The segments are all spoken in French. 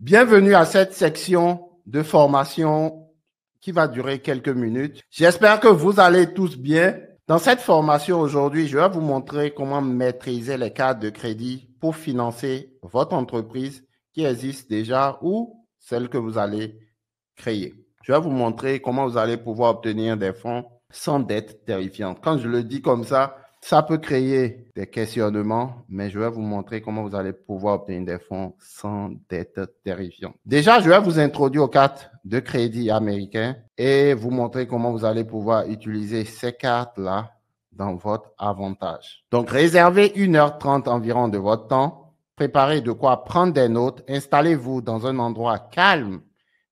Bienvenue à cette section de formation qui va durer quelques minutes. J'espère que vous allez tous bien. Dans cette formation aujourd'hui, je vais vous montrer comment maîtriser les cartes de crédit pour financer votre entreprise qui existe déjà ou celle que vous allez créer. Je vais vous montrer comment vous allez pouvoir obtenir des fonds sans dette terrifiante. Quand je le dis comme ça peut créer des questionnements, mais je vais vous montrer comment vous allez pouvoir obtenir des fonds sans dette terrifiante. Déjà, je vais vous introduire aux cartes de crédit américaines et vous montrer comment vous allez pouvoir utiliser ces cartes-là dans votre avantage. Donc, réservez 1h30 environ de votre temps. Préparez de quoi prendre des notes. Installez-vous dans un endroit calme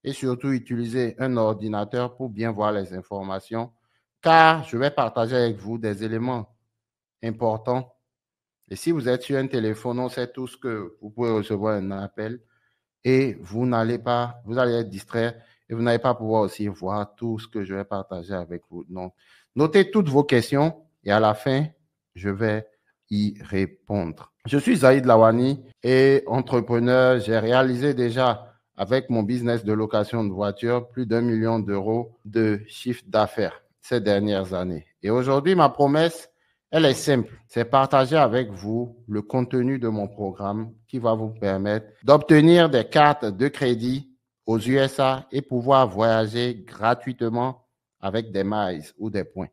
et surtout utilisez un ordinateur pour bien voir les informations, car je vais partager avec vous des éléments important. Et si vous êtes sur un téléphone, on sait tous que vous pouvez recevoir un appel et vous allez être distrait et vous n'allez pas pouvoir aussi voir tout ce que je vais partager avec vous. Donc, notez toutes vos questions et à la fin, je vais y répondre. Je suis Zaïd Lawani et entrepreneur. J'ai réalisé déjà avec mon business de location de voitures plus d'1 million d'euros de chiffre d'affaires ces dernières années. Et aujourd'hui, ma promesse, elle est simple, c'est partager avec vous le contenu de mon programme qui va vous permettre d'obtenir des cartes de crédit aux USA et pouvoir voyager gratuitement avec des miles ou des points.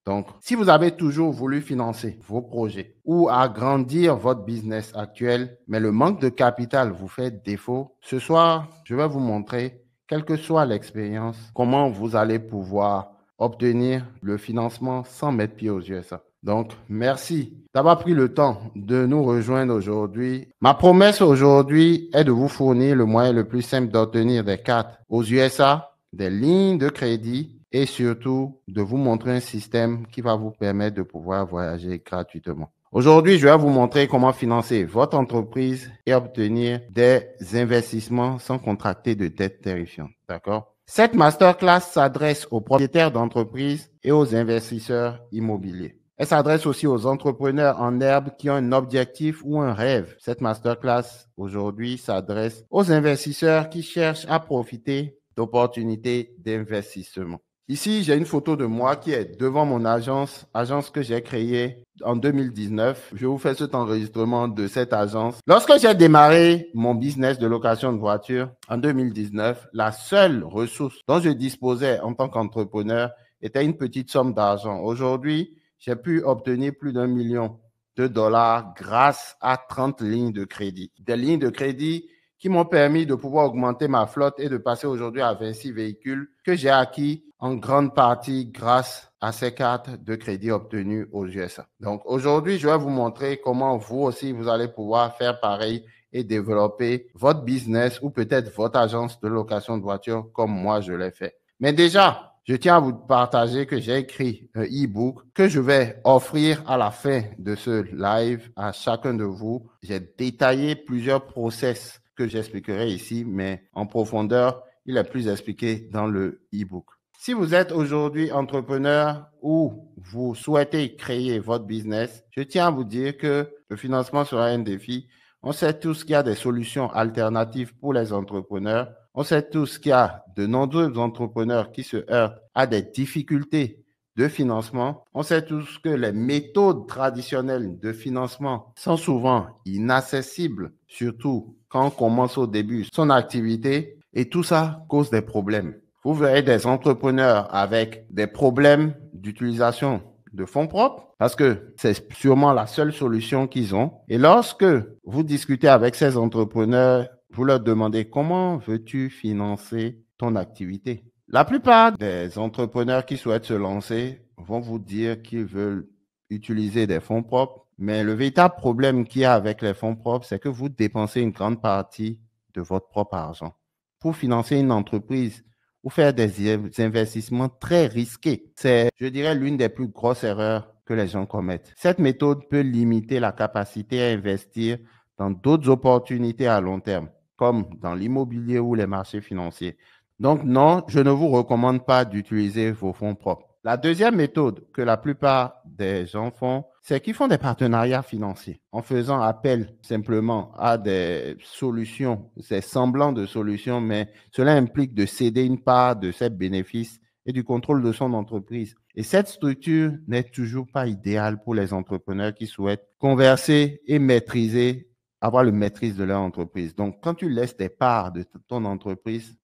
Donc, si vous avez toujours voulu financer vos projets ou agrandir votre business actuel, mais le manque de capital vous fait défaut, ce soir, je vais vous montrer, quelle que soit l'expérience, comment vous allez pouvoir obtenir le financement sans mettre pied aux USA. Donc, merci d'avoir pris le temps de nous rejoindre aujourd'hui. Ma promesse aujourd'hui est de vous fournir le moyen le plus simple d'obtenir des cartes aux USA, des lignes de crédit et surtout de vous montrer un système qui va vous permettre de pouvoir voyager gratuitement. Aujourd'hui, je vais vous montrer comment financer votre entreprise et obtenir des investissements sans contracter de dettes terrifiantes. D'accord? Cette masterclass s'adresse aux propriétaires d'entreprises et aux investisseurs immobiliers. Elle s'adresse aussi aux entrepreneurs en herbe qui ont un objectif ou un rêve. Cette masterclass aujourd'hui s'adresse aux investisseurs qui cherchent à profiter d'opportunités d'investissement. Ici, j'ai une photo de moi qui est devant mon agence que j'ai créée en 2019. Je vous fais cet enregistrement de cette agence. Lorsque j'ai démarré mon business de location de voitures en 2019, la seule ressource dont je disposais en tant qu'entrepreneur était une petite somme d'argent. Aujourd'hui, j'ai pu obtenir plus d'1 million de dollars grâce à 30 lignes de crédit. Des lignes de crédit qui m'ont permis de pouvoir augmenter ma flotte et de passer aujourd'hui à 26 véhicules que j'ai acquis en grande partie grâce à ces cartes de crédit obtenues aux USA. Donc aujourd'hui, je vais vous montrer comment vous aussi, vous allez pouvoir faire pareil et développer votre business ou peut-être votre agence de location de voitures comme moi je l'ai fait. Mais déjà, je tiens à vous partager que j'ai écrit un e-book que je vais offrir à la fin de ce live à chacun de vous. J'ai détaillé plusieurs process que j'expliquerai ici, mais en profondeur, il est plus expliqué dans le e-book. Si vous êtes aujourd'hui entrepreneur ou vous souhaitez créer votre business, je tiens à vous dire que le financement sera un défi. On sait tous qu'il y a des solutions alternatives pour les entrepreneurs. On sait tous qu'il y a de nombreux entrepreneurs qui se heurtent à des difficultés de financement. On sait tous que les méthodes traditionnelles de financement sont souvent inaccessibles, surtout quand on commence au début son activité, et tout ça cause des problèmes. Vous verrez des entrepreneurs avec des problèmes d'utilisation de fonds propres parce que c'est sûrement la seule solution qu'ils ont. Et lorsque vous discutez avec ces entrepreneurs, vous leur demandez comment veux-tu financer ton activité? La plupart des entrepreneurs qui souhaitent se lancer vont vous dire qu'ils veulent utiliser des fonds propres. Mais le véritable problème qu'il y a avec les fonds propres, c'est que vous dépensez une grande partie de votre propre argent pour financer une entreprise ou faire des investissements très risqués. C'est, je dirais, l'une des plus grosses erreurs que les gens commettent. Cette méthode peut limiter la capacité à investir dans d'autres opportunités à long terme, comme dans l'immobilier ou les marchés financiers. Donc non, je ne vous recommande pas d'utiliser vos fonds propres. La deuxième méthode que la plupart des gens font, c'est qu'ils font des partenariats financiers en faisant appel simplement à des solutions, c'est semblant de solutions, mais cela implique de céder une part de ses bénéfices et du contrôle de son entreprise. Et cette structure n'est toujours pas idéale pour les entrepreneurs qui souhaitent converser et maîtriser, avoir le maîtrise de leur entreprise. Donc, quand tu laisses des parts de ton entreprise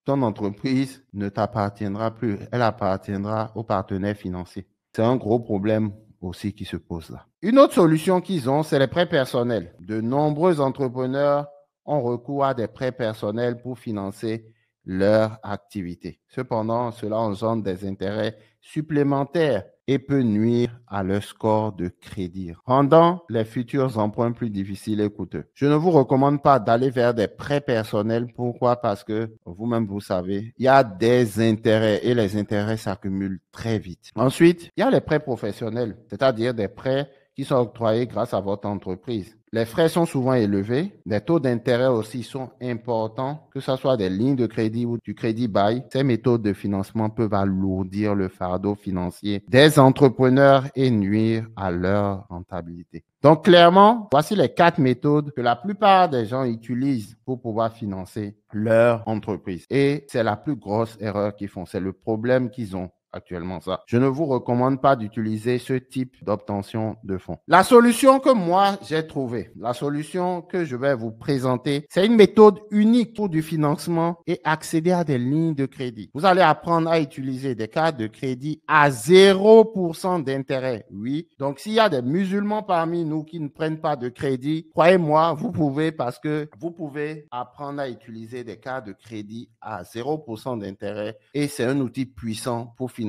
ne t'appartiendra plus, elle appartiendra aux partenaires financiers. C'est un gros problème aussi qui se pose là. Une autre solution qu'ils ont, c'est les prêts personnels. De nombreux entrepreneurs ont recours à des prêts personnels pour financer leur activité. Cependant, cela engendre des intérêts supplémentaires et peut nuire à leur score de crédit, rendant les futurs emprunts plus difficiles et coûteux. Je ne vous recommande pas d'aller vers des prêts personnels. Pourquoi? Parce que vous-même, vous savez, il y a des intérêts et les intérêts s'accumulent très vite. Ensuite, il y a les prêts professionnels, c'est-à-dire des prêts qui sont octroyés grâce à votre entreprise. Les frais sont souvent élevés, les taux d'intérêt aussi sont importants, que ce soit des lignes de crédit ou du crédit bail. Ces méthodes de financement peuvent alourdir le fardeau financier des entrepreneurs et nuire à leur rentabilité. Donc clairement, voici les 4 méthodes que la plupart des gens utilisent pour pouvoir financer leur entreprise. Et c'est la plus grosse erreur qu'ils font, c'est le problème qu'ils ont actuellement ça. Je ne vous recommande pas d'utiliser ce type d'obtention de fonds. La solution que moi j'ai trouvée, la solution que je vais vous présenter, c'est une méthode unique pour du financement et accéder à des lignes de crédit. Vous allez apprendre à utiliser des cartes de crédit à 0% d'intérêt. Oui. Donc s'il y a des musulmans parmi nous qui ne prennent pas de crédit, croyez-moi, vous pouvez, parce que vous pouvez apprendre à utiliser des cartes de crédit à 0% d'intérêt et c'est un outil puissant pour financer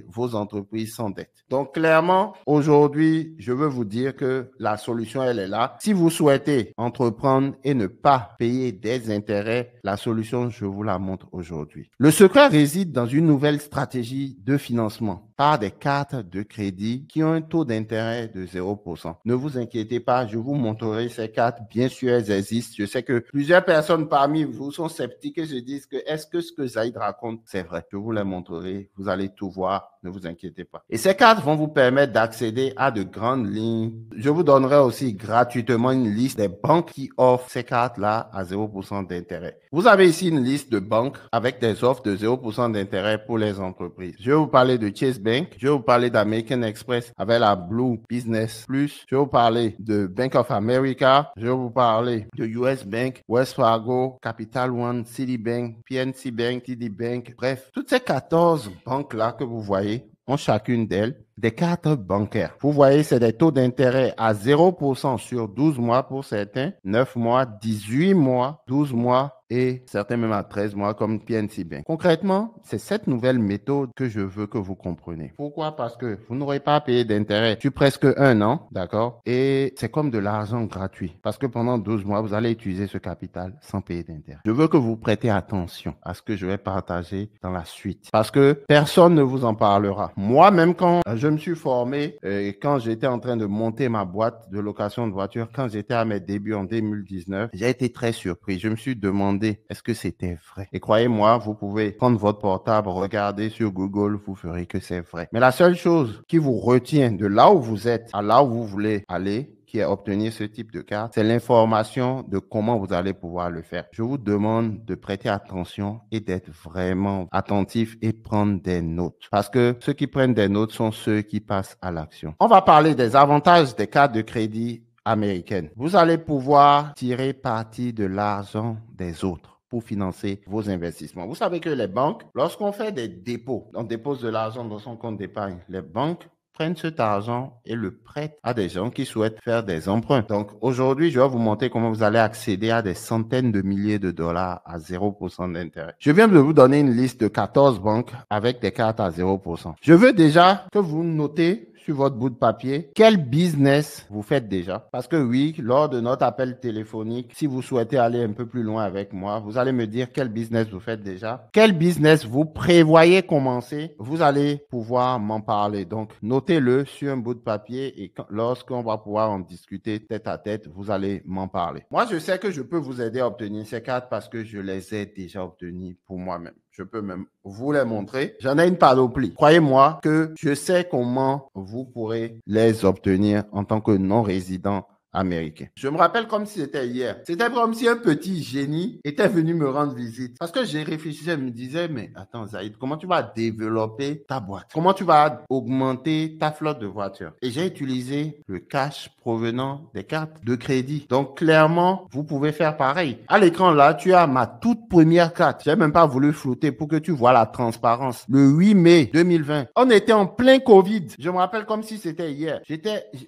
vos entreprises sans dette. Donc, clairement, aujourd'hui, je veux vous dire que la solution, elle est là. Si vous souhaitez entreprendre et ne pas payer des intérêts, la solution, je vous la montre aujourd'hui. Le secret réside dans une nouvelle stratégie de financement par des cartes de crédit qui ont un taux d'intérêt de 0%. Ne vous inquiétez pas, je vous montrerai ces cartes. Bien sûr, elles existent. Je sais que plusieurs personnes parmi vous sont sceptiques et se disent que est-ce que ce que Zaïd raconte, c'est vrai? Je vous les montrerai. Vous allez tout voir. Ne vous inquiétez pas. Et ces cartes vont vous permettre d'accéder à de grandes lignes. Je vous donnerai aussi gratuitement une liste des banques qui offrent ces cartes-là à 0% d'intérêt. Vous avez ici une liste de banques avec des offres de 0% d'intérêt pour les entreprises. Je vais vous parler de Chase Bank. Je vais vous parler d'American Express avec la Blue Business Plus. Je vais vous parler de Bank of America. Je vais vous parler de US Bank, Wells Fargo, Capital One, Citibank, PNC Bank, TD Bank. Bref, toutes ces 14 banques-là que vous voyez ont chacune d'elles des cartes bancaires. Vous voyez, c'est des taux d'intérêt à 0% sur 12 mois pour certains, 9 mois, 18 mois, 12 mois et certains même à 13 mois comme PNC Bank. Concrètement, c'est cette nouvelle méthode que je veux que vous compreniez. Pourquoi? Parce que vous n'aurez pas à payer d'intérêt sur presque 1 an, d'accord? Et c'est comme de l'argent gratuit. Parce que pendant 12 mois, vous allez utiliser ce capital sans payer d'intérêt. Je veux que vous prêtez attention à ce que je vais partager dans la suite. Parce que personne ne vous en parlera. Moi-même, quand je me suis formé, quand j'étais en train de monter ma boîte de location de voitures, quand j'étais à mes débuts en 2019, j'ai été très surpris. Je me suis demandé est-ce que c'était vrai? Et croyez-moi, vous pouvez prendre votre portable, regarder sur Google, vous verrez que c'est vrai. Mais la seule chose qui vous retient de là où vous êtes à là où vous voulez aller, qui est obtenir ce type de carte, c'est l'information de comment vous allez pouvoir le faire. Je vous demande de prêter attention et d'être vraiment attentif et prendre des notes. Parce que ceux qui prennent des notes sont ceux qui passent à l'action. On va parler des avantages des cartes de crédit américaines. Vous allez pouvoir tirer parti de l'argent des autres pour financer vos investissements. Vous savez que les banques, lorsqu'on fait des dépôts, on dépose de l'argent dans son compte d'épargne, les banques prennent cet argent et le prêtent à des gens qui souhaitent faire des emprunts. Donc aujourd'hui, je vais vous montrer comment vous allez accéder à des centaines de milliers de dollars à 0% d'intérêt. Je viens de vous donner une liste de 14 banques avec des cartes à 0%. Je veux déjà que vous notez sur votre bout de papier quel business vous faites déjà. Parce que oui, lors de notre appel téléphonique, si vous souhaitez aller un peu plus loin avec moi, vous allez me dire quel business vous faites déjà, quel business vous prévoyez commencer. Vous allez pouvoir m'en parler. Donc, notez-le sur un bout de papier et lorsqu'on va pouvoir en discuter tête à tête, vous allez m'en parler. Moi, je sais que je peux vous aider à obtenir ces cartes parce que je les ai déjà obtenues pour moi-même. Je peux même vous les montrer. J'en ai une panoplie. Croyez-moi que je sais comment vous pourrez les obtenir en tant que non-résident américain. Je me rappelle comme si c'était hier. C'était comme si un petit génie était venu me rendre visite. Parce que j'ai réfléchi, je me disais, mais attends, Zaïd, comment tu vas développer ta boîte? Comment tu vas augmenter ta flotte de voitures? Et j'ai utilisé le cash provenant des cartes de crédit. Donc, clairement, vous pouvez faire pareil. À l'écran, là, tu as ma toute première carte. J'ai même pas voulu flouter pour que tu vois la transparence. Le 8 mai 2020. On était en plein Covid. Je me rappelle comme si c'était hier.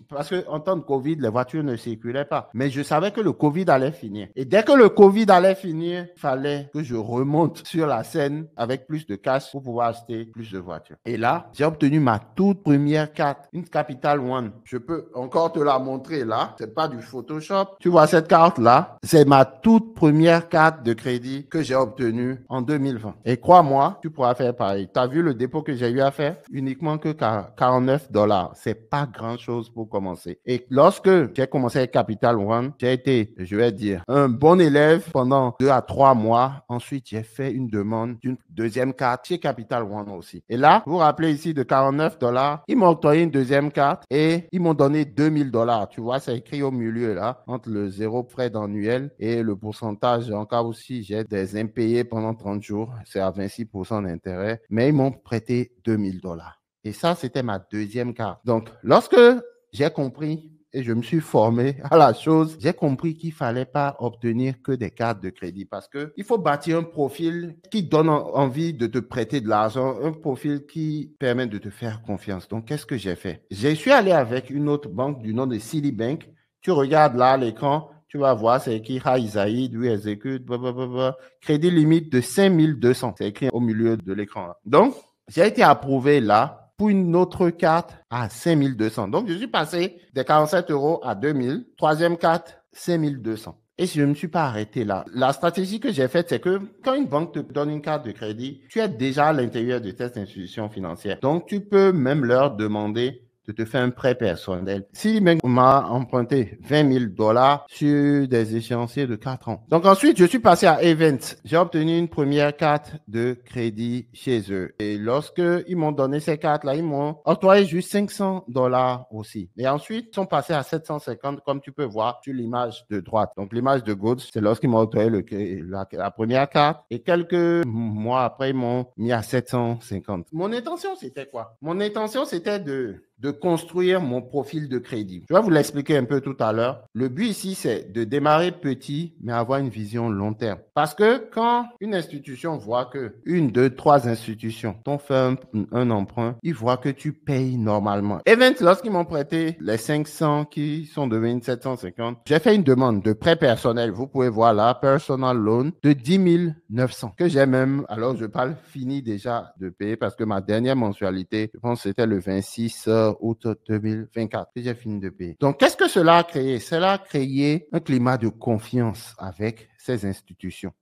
Parce que en temps de Covid, les voitures ne circulait pas. Mais je savais que le Covid allait finir. Et dès que le Covid allait finir, il fallait que je remonte sur la scène avec plus de cash pour pouvoir acheter plus de voitures. Et là, j'ai obtenu ma toute première carte, une Capital One. Je peux encore te la montrer là. C'est pas du Photoshop. Tu vois cette carte-là? C'est ma toute première carte de crédit que j'ai obtenue en 2020. Et crois-moi, tu pourras faire pareil. Tu as vu le dépôt que j'ai eu à faire? Uniquement que $49. C'est pas grand-chose pour commencer. Et lorsque j'ai commencé avec Capital One, j'ai été, je vais dire, un bon élève pendant 2 à 3 mois. Ensuite, j'ai fait une demande d'une deuxième carte chez Capital One aussi. Et là, vous vous rappelez ici de $49, ils m'ont octroyé une deuxième carte et ils m'ont donné $2000. Tu vois, c'est écrit au milieu là, entre le zéro frais annuel et le pourcentage. En cas aussi, j'ai des impayés pendant 30 jours. C'est à 26% d'intérêt. Mais ils m'ont prêté $2000. Et ça, c'était ma deuxième carte. Donc, lorsque j'ai compris et je me suis formé à la chose, j'ai compris qu'il fallait pas obtenir que des cartes de crédit parce que il faut bâtir un profil qui donne envie de te prêter de l'argent, un profil qui permet de te faire confiance. Donc, qu'est-ce que j'ai fait? Je suis allé avec une autre banque du nom de Citibank. Tu regardes là à l'écran, tu vas voir, c'est écrit Hi Zaïd, we execute, blablabla. Crédit limite de 5200. C'est écrit au milieu de l'écran. Donc, j'ai été approuvé là pour une autre carte à 5200. Donc, je suis passé des 47 € à 2000. Troisième carte, 5200. Et je ne me suis pas arrêté là. La stratégie que j'ai faite, c'est que quand une banque te donne une carte de crédit, tu es déjà à l'intérieur de cette institution financière. Donc, tu peux même leur demander de te faire un prêt personnel. Si m'a emprunté $20 000 sur des échéanciers de 4 ans. Donc ensuite, je suis passé à Events. J'ai obtenu une première carte de crédit chez eux. Et lorsque ils m'ont donné ces cartes-là, ils m'ont octroyé juste $500 aussi. Et ensuite, ils sont passés à 750, comme tu peux voir sur l'image de droite. Donc l'image de gauche, c'est lorsqu'ils m'ont octroyé la première carte. Et quelques mois après, ils m'ont mis à 750. Mon intention, c'était quoi? Mon intention, c'était de construire mon profil de crédit. Je vais vous l'expliquer un peu tout à l'heure. Le but ici, c'est de démarrer petit, mais avoir une vision long terme. Parce que quand une institution voit que 1, 2, 3 institutions t'ont fait un emprunt, ils voient que tu payes normalement. Event, lorsqu'ils m'ont prêté les 500 qui sont devenus 750, j'ai fait une demande de prêt personnel. Vous pouvez voir là, personal loan de 10 900 que j'ai même, alors je parle, fini déjà de payer parce que ma dernière mensualité, je pense que c'était le 26 août 2024 que j'ai fini de payer. Donc, qu'est-ce que cela a créé? Cela a créé un climat de confiance avec ces institutions.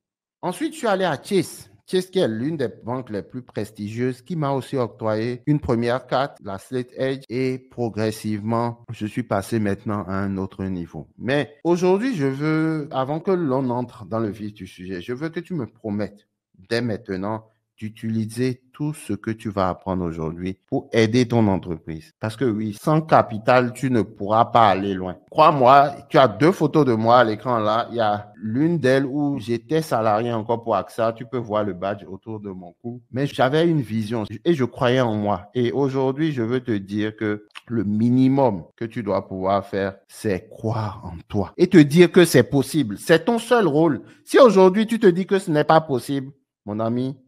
Ensuite, je suis allé à Chase. Chase, qui est l'une des banques les plus prestigieuses, qui m'a aussi octroyé une première carte, la Slate Edge, et progressivement, je suis passé maintenant à un autre niveau. Mais aujourd'hui, je veux, avant que l'on entre dans le vif du sujet, je veux que tu me promettes dès maintenant d'utiliser tout ce que tu vas apprendre aujourd'hui pour aider ton entreprise. Parce que oui, sans capital, tu ne pourras pas aller loin. Crois-moi, tu as 2 photos de moi à l'écran là. Il y a l'une d'elles où j'étais salarié encore pour AXA. Tu peux voir le badge autour de mon cou. Mais j'avais une vision et je croyais en moi. Et aujourd'hui, je veux te dire que le minimum que tu dois pouvoir faire, c'est croire en toi et te dire que c'est possible. C'est ton seul rôle. Si aujourd'hui, tu te dis que ce n'est pas possible, mon ami,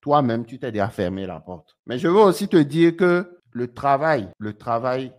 toi-même, tu t'es déjà fermé la porte. Mais je veux aussi te dire que le travail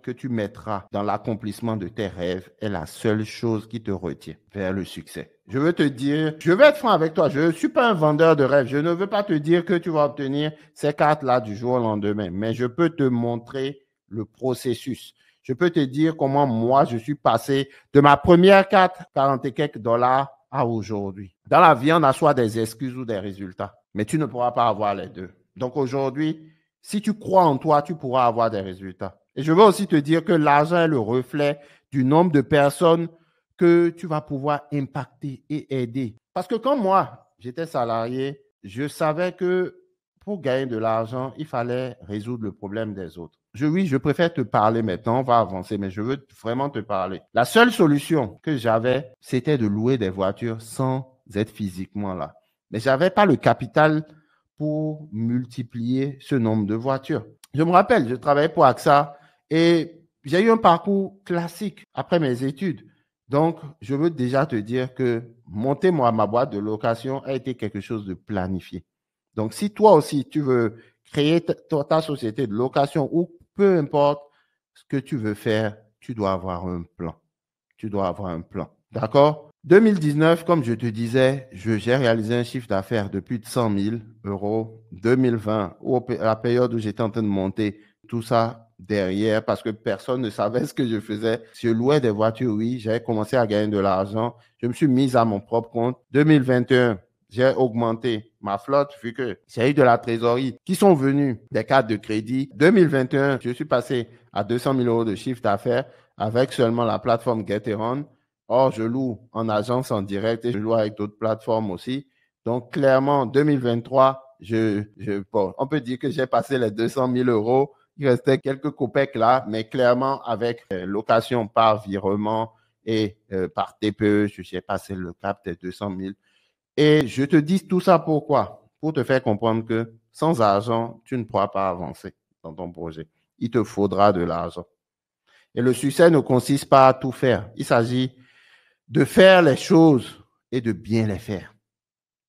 que tu mettras dans l'accomplissement de tes rêves est la seule chose qui te retient vers le succès. Je veux te dire, je vais être franc avec toi, je ne suis pas un vendeur de rêves. Je ne veux pas te dire que tu vas obtenir ces cartes-là du jour au lendemain, mais je peux te montrer le processus. Je peux te dire comment moi, je suis passé de ma première carte, 40 et quelques dollars, à aujourd'hui. Dans la vie, on a soit des excuses ou des résultats, mais tu ne pourras pas avoir les deux. Donc aujourd'hui, si tu crois en toi, tu pourras avoir des résultats. Et je veux aussi te dire que l'argent est le reflet du nombre de personnes que tu vas pouvoir impacter et aider. Parce que quand moi, j'étais salarié, je savais que pour gagner de l'argent, il fallait résoudre le problème des autres. Oui, je préfère te parler maintenant, on va avancer, mais je veux vraiment te parler. La seule solution que j'avais, c'était de louer des voitures sans être physiquement là. Mais je n'avais pas le capital pour multiplier ce nombre de voitures. Je me rappelle, je travaillais pour AXA et j'ai eu un parcours classique après mes études. Donc, je veux déjà te dire que monter ma boîte de location a été quelque chose de planifié. Donc, si toi aussi, tu veux créer ta société de location ou peu importe ce que tu veux faire, tu dois avoir un plan. Tu dois avoir un plan. D'accord? 2019, comme je te disais, j'ai réalisé un chiffre d'affaires de plus de 100 000 euros. 2020, la période où j'étais en train de monter tout ça derrière parce que personne ne savait ce que je faisais. Je louais des voitures, oui, j'avais commencé à gagner de l'argent. Je me suis mis à mon propre compte. 2021, j'ai augmenté ma flotte vu que j'ai eu de la trésorerie qui sont venus des cartes de crédit. 2021, je suis passé à 200 000 euros de chiffre d'affaires avec seulement la plateforme Geteron. Or, je loue en agence en direct et je loue avec d'autres plateformes aussi. Donc, clairement, 2023, on peut dire que j'ai passé les 200 000 euros. Il restait quelques copecs là, mais clairement, avec location par virement et par TPE, j'ai passé le cap des 200 000. Et je te dis tout ça pourquoi? Pour te faire comprendre que sans argent, tu ne pourras pas avancer dans ton projet. Il te faudra de l'argent. Et le succès ne consiste pas à tout faire. Il s'agit de faire les choses et de bien les faire.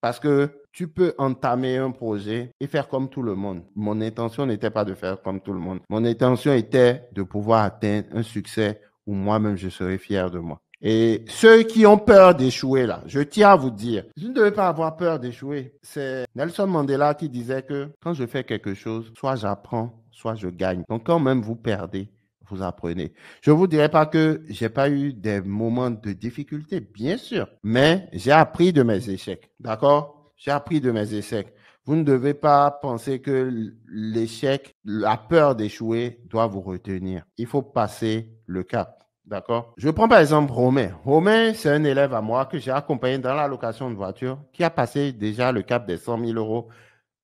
Parce que tu peux entamer un projet et faire comme tout le monde. Mon intention n'était pas de faire comme tout le monde. Mon intention était de pouvoir atteindre un succès où moi-même je serais fier de moi. Et ceux qui ont peur d'échouer là, je tiens à vous dire, vous ne devez pas avoir peur d'échouer. C'est Nelson Mandela qui disait que quand je fais quelque chose, soit j'apprends, soit je gagne. Donc quand même vous perdez, vous apprenez. Je ne vous dirai pas que j'ai pas eu des moments de difficulté, bien sûr, mais j'ai appris de mes échecs. D'accord? J'ai appris de mes échecs. Vous ne devez pas penser que l'échec, la peur d'échouer doit vous retenir. Il faut passer le cap. D'accord? Je prends par exemple Romain. Romain, c'est un élève à moi que j'ai accompagné dans la location de voiture qui a passé déjà le cap des 100 000 euros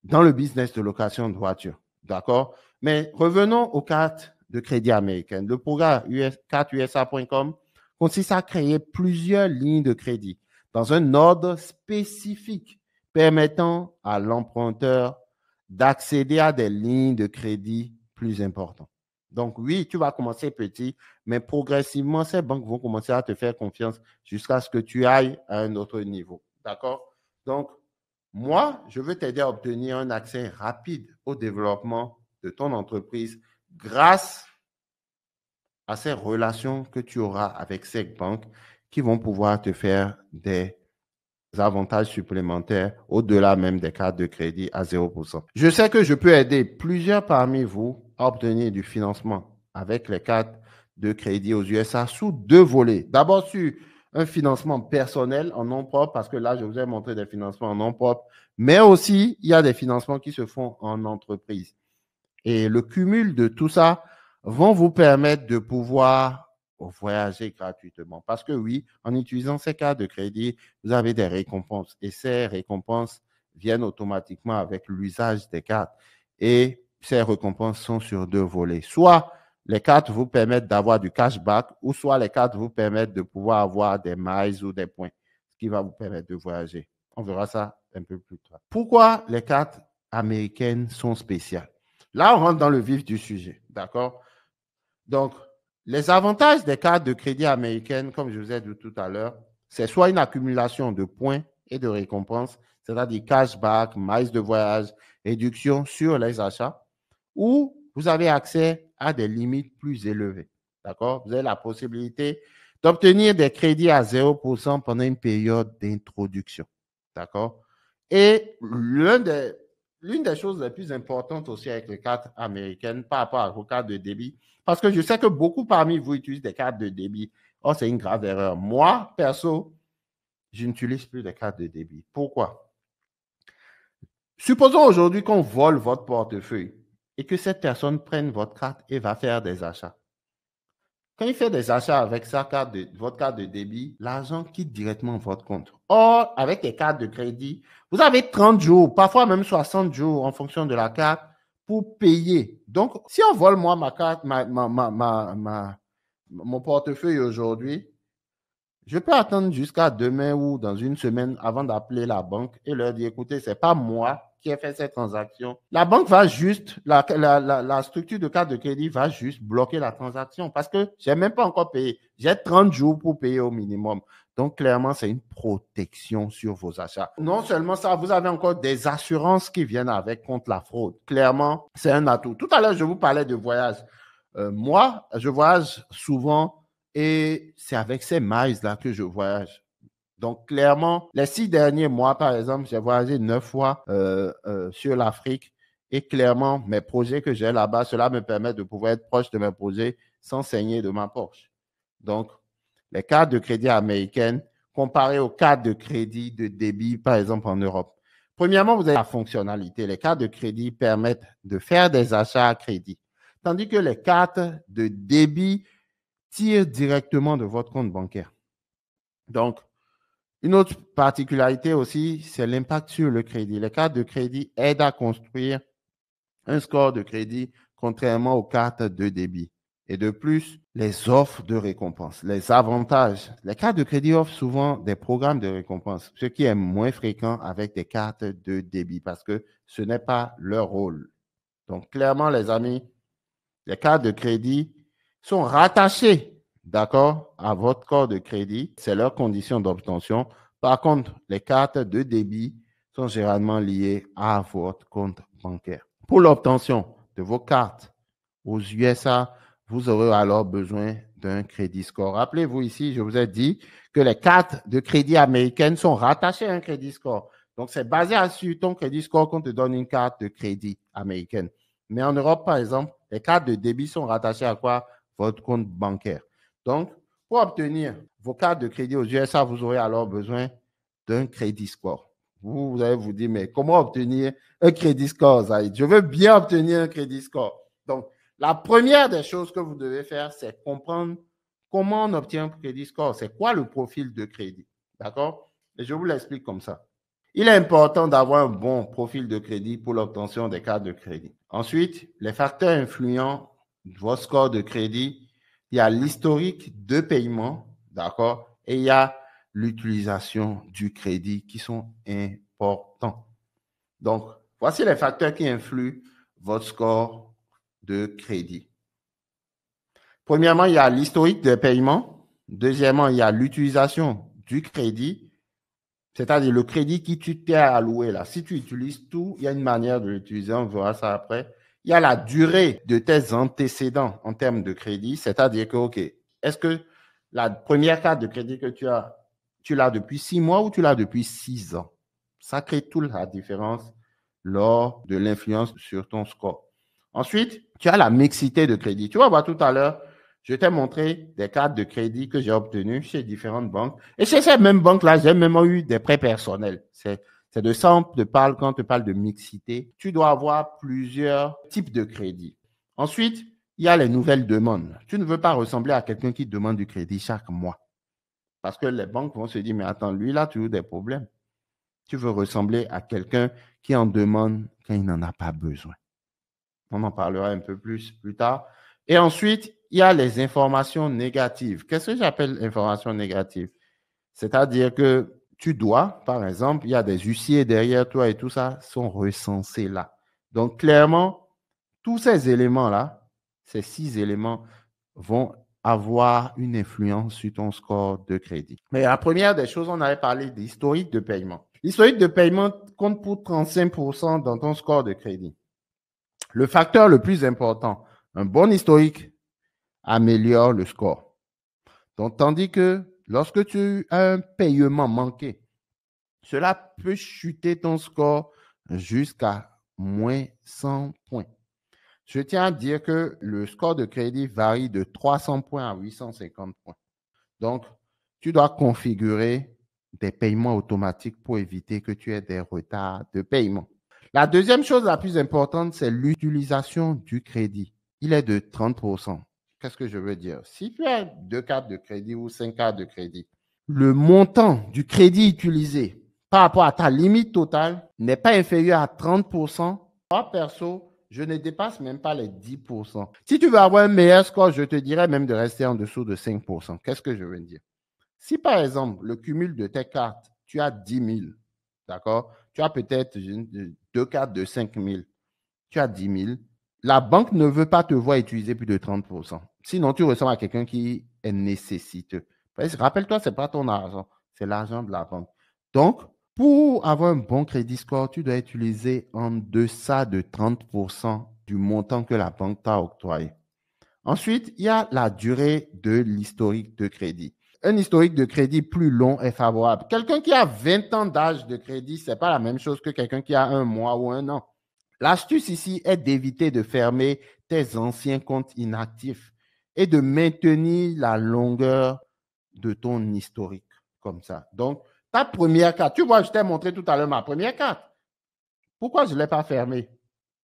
dans le business de location de voiture. D'accord? Mais revenons aux cartes de crédit américaines. Le programme carteusa.com consiste à créer plusieurs lignes de crédit dans un ordre spécifique permettant à l'emprunteur d'accéder à des lignes de crédit plus importantes. Donc oui, tu vas commencer petit, mais progressivement, ces banques vont commencer à te faire confiance jusqu'à ce que tu ailles à un autre niveau. D'accord? Donc, moi, je veux t'aider à obtenir un accès rapide au développement de ton entreprise grâce à ces relations que tu auras avec ces banques qui vont pouvoir te faire des avantages supplémentaires au-delà même des cartes de crédit à 0%. Je sais que je peux aider plusieurs parmi vous à obtenir du financement avec les cartes de crédit aux USA sous deux volets. D'abord sur un financement personnel en nom propre, parce que là, je vous ai montré des financements en nom propre, mais aussi, il y a des financements qui se font en entreprise. Et le cumul de tout ça vont vous permettre de pouvoir voyager gratuitement. Parce que oui, en utilisant ces cartes de crédit, vous avez des récompenses. Et ces récompenses viennent automatiquement avec l'usage des cartes. Et ces récompenses sont sur deux volets. Soit les cartes vous permettent d'avoir du cashback, ou soit les cartes vous permettent de pouvoir avoir des miles ou des points, ce qui va vous permettre de voyager. On verra ça un peu plus tard. Pourquoi les cartes américaines sont spéciales? Là, on rentre dans le vif du sujet, d'accord? Donc, les avantages des cartes de crédit américaines, comme je vous ai dit tout à l'heure, c'est soit une accumulation de points et de récompenses, c'est-à-dire cashback, miles de voyage, réduction sur les achats, ou vous avez accès à des limites plus élevées, d'accord? Vous avez la possibilité d'obtenir des crédits à 0% pendant une période d'introduction, d'accord? Et l'une des choses les plus importantes aussi avec les cartes américaines par rapport aux cartes de débit, parce que je sais que beaucoup parmi vous utilisent des cartes de débit. Oh, c'est une grave erreur. Moi, perso, je n'utilise plus de cartes de débit. Pourquoi? Supposons aujourd'hui qu'on vole votre portefeuille et que cette personne prenne votre carte et va faire des achats. quand il fait des achats avec votre carte de débit, l'argent quitte directement votre compte. Or, avec les cartes de crédit, vous avez 30 jours, parfois même 60 jours en fonction de la carte pour payer. Donc, si on vole moi ma carte, mon portefeuille aujourd'hui, je peux attendre jusqu'à demain ou dans une semaine avant d'appeler la banque et leur dire, écoutez, c'est pas moi qui ai fait cette transaction. La banque va juste, la structure de carte de crédit va juste bloquer la transaction parce que j'ai même pas encore payé. J'ai 30 jours pour payer au minimum. Donc, clairement, c'est une protection sur vos achats. Non seulement ça, vous avez encore des assurances qui viennent avec contre la fraude. Clairement, c'est un atout. Tout à l'heure, je vous parlais de voyage. Moi, je voyage souvent et c'est avec ces miles-là que je voyage. Donc, clairement, les 6 derniers mois, par exemple, j'ai voyagé 9 fois sur l'Afrique. Et clairement, mes projets que j'ai là-bas, cela me permet de pouvoir être proche de mes projets sans saigner de ma poche. Donc, les cartes de crédit américaines comparées aux cartes de crédit de débit, par exemple, en Europe. Premièrement, vous avez la fonctionnalité. Les cartes de crédit permettent de faire des achats à crédit. Tandis que les cartes de débit tirent directement de votre compte bancaire. Donc, une autre particularité aussi, c'est l'impact sur le crédit. Les cartes de crédit aident à construire un score de crédit contrairement aux cartes de débit. Et de plus, les offres de récompense, les avantages. Les cartes de crédit offrent souvent des programmes de récompense, ce qui est moins fréquent avec des cartes de débit parce que ce n'est pas leur rôle. Donc, clairement, les amis, les cartes de crédit sont rattachées, d'accord, à votre score de crédit. C'est leur condition d'obtention. Par contre, les cartes de débit sont généralement liées à votre compte bancaire. Pour l'obtention de vos cartes aux USA, vous aurez alors besoin d'un crédit score. Rappelez-vous ici, je vous ai dit que les cartes de crédit américaines sont rattachées à un crédit score. Donc, c'est basé sur ton crédit score qu'on te donne une carte de crédit américaine. Mais en Europe, par exemple, les cartes de débit sont rattachées à quoi? Votre compte bancaire. Donc, pour obtenir vos cartes de crédit aux USA, vous aurez alors besoin d'un crédit score. Vous allez vous dire, mais comment obtenir un crédit score, Zaïd? Je veux bien obtenir un crédit score. Donc, la première des choses que vous devez faire, c'est comprendre comment on obtient un crédit score. C'est quoi le profil de crédit? D'accord? Et je vous l'explique comme ça. Il est important d'avoir un bon profil de crédit pour l'obtention des cartes de crédit. Ensuite, les facteurs influents de votre score de crédit, il y a l'historique de paiement, d'accord, et il y a l'utilisation du crédit qui sont importants. Donc, voici les facteurs qui influent votre score de crédit. Premièrement, il y a l'historique de paiement. Deuxièmement, il y a l'utilisation du crédit. C'est-à-dire le crédit qui t'es alloué là. Si tu utilises tout, il y a une manière de l'utiliser, on verra ça après. Il y a la durée de tes antécédents en termes de crédit, c'est-à-dire que, OK, est-ce que la première carte de crédit que tu l'as depuis 6 mois ou tu l'as depuis 6 ans? Ça crée toute la différence lors de l'influence sur ton score. Ensuite, tu as la mixité de crédit. Tu vas voir tout à l'heure, je t'ai montré des cartes de crédit que j'ai obtenues chez différentes banques. Et chez ces mêmes banques-là, j'ai même eu des prêts personnels. C'est de ça on te parle quand on te parle de mixité. Tu dois avoir plusieurs types de crédits. Ensuite, il y a les nouvelles demandes. Tu ne veux pas ressembler à quelqu'un qui demande du crédit chaque mois. Parce que les banques vont se dire, mais attends, lui, il a toujours des problèmes. Tu veux ressembler à quelqu'un qui en demande quand il n'en a pas besoin. On en parlera un peu plus tard. Et ensuite, il y a les informations négatives. Qu'est-ce que j'appelle informations négatives? C'est-à-dire que tu dois, par exemple, il y a des huissiers derrière toi et tout ça sont recensés là. Donc, clairement, tous ces éléments-là, ces 6 éléments vont avoir une influence sur ton score de crédit. Mais la première des choses, on avait parlé d'historique de paiement. L'historique de paiement compte pour 35% dans ton score de crédit. Le facteur le plus important, un bon historique améliore le score. Donc, tandis que lorsque tu as un paiement manqué, cela peut chuter ton score jusqu'à moins 100 points. Je tiens à dire que le score de crédit varie de 300 points à 850 points. Donc, tu dois configurer des paiements automatiques pour éviter que tu aies des retards de paiement. La deuxième chose la plus importante, c'est l'utilisation du crédit. Il est de 30%. Qu'est-ce que je veux dire? Si tu as 2 cartes de crédit ou 5 cartes de crédit, le montant du crédit utilisé par rapport à ta limite totale n'est pas inférieur à 30%. Moi, perso, je ne dépasse même pas les 10%. Si tu veux avoir un meilleur score, je te dirais même de rester en dessous de 5%. Qu'est-ce que je veux dire? Si par exemple, le cumul de tes cartes, tu as 10 000, d'accord? Tu as peut-être 2 cartes de 5 000, tu as 10 000. La banque ne veut pas te voir utiliser plus de 30%. Sinon, tu ressembles à quelqu'un qui est nécessiteux. Rappelle-toi, ce n'est pas ton argent, c'est l'argent de la banque. Donc, pour avoir un bon crédit score, tu dois utiliser en deçà de 30% du montant que la banque t'a octroyé. Ensuite, il y a la durée de l'historique de crédit. Un historique de crédit plus long est favorable. Quelqu'un qui a 20 ans d'âge de crédit, ce n'est pas la même chose que quelqu'un qui a 1 mois ou 1 an. L'astuce ici est d'éviter de fermer tes anciens comptes inactifs et de maintenir la longueur de ton historique comme ça. Donc, ta première carte, tu vois, je t'ai montré tout à l'heure ma première carte. Pourquoi je ne l'ai pas fermée?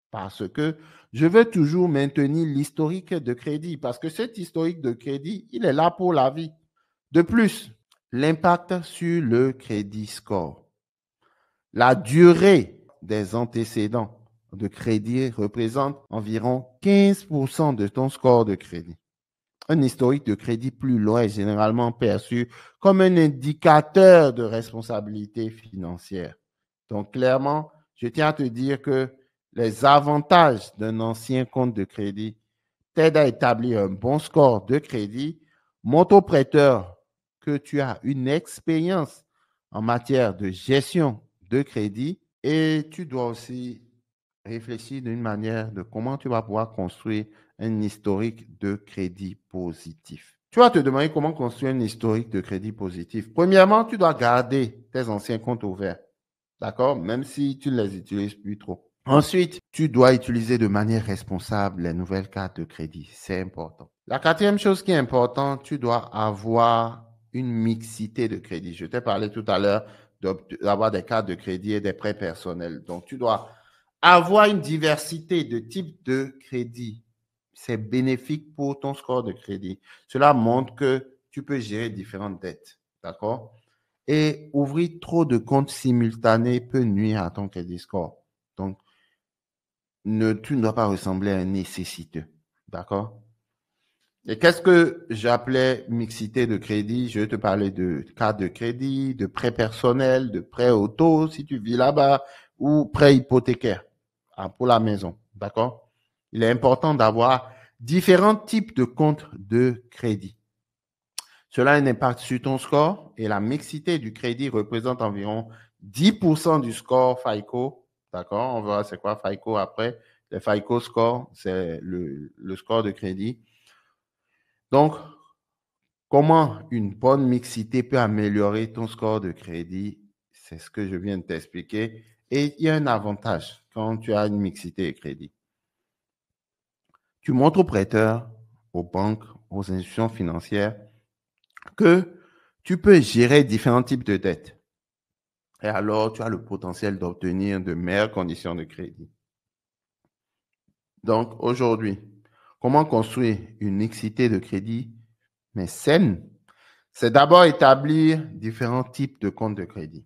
Parce que je veux toujours maintenir l'historique de crédit, parce que cet historique de crédit, il est là pour la vie. De plus, l'impact sur le crédit score. La durée des antécédents de crédit représente environ 15% de ton score de crédit. Un historique de crédit plus long est généralement perçu comme un indicateur de responsabilité financière. Donc, clairement, je tiens à te dire que les avantages d'un ancien compte de crédit t'aident à établir un bon score de crédit. Montre au prêteur que tu as une expérience en matière de gestion de crédit et tu dois aussi réfléchir d'une manière de comment tu vas pouvoir construire un historique de crédit positif. Tu vas te demander comment construire un historique de crédit positif. Premièrement, tu dois garder tes anciens comptes ouverts. D'accord? Même si tu ne les utilises plus trop. Ensuite, tu dois utiliser de manière responsable les nouvelles cartes de crédit. C'est important. La quatrième chose qui est importante, tu dois avoir une mixité de crédit. Je t'ai parlé tout à l'heure d'avoir des cartes de crédit et des prêts personnels. Donc, tu dois avoir une diversité de types de crédit. C'est bénéfique pour ton score de crédit. Cela montre que tu peux gérer différentes dettes. D'accord? Et ouvrir trop de comptes simultanés peut nuire à ton crédit score. Donc, tu ne dois pas ressembler à un nécessiteux. D'accord? Et qu'est-ce que j'appelais mixité de crédit? Je vais te parler de carte de crédit, de prêt personnel, de prêt auto si tu vis là-bas, ou prêt hypothécaire pour la maison. D'accord? Il est important d'avoir différents types de comptes de crédit. Cela a un impact sur ton score et la mixité du crédit représente environ 10% du score FICO. D'accord? On verra c'est quoi FICO après. Le FICO score, c'est le score de crédit. Donc, comment une bonne mixité peut améliorer ton score de crédit? C'est ce que je viens de t'expliquer. Et il y a un avantage quand tu as une mixité de crédit. Tu montres aux prêteurs, aux banques, aux institutions financières que tu peux gérer différents types de dettes. Et alors, tu as le potentiel d'obtenir de meilleures conditions de crédit. Donc, aujourd'hui, comment construire une mixité de crédit, mais saine? C'est d'abord établir différents types de comptes de crédit.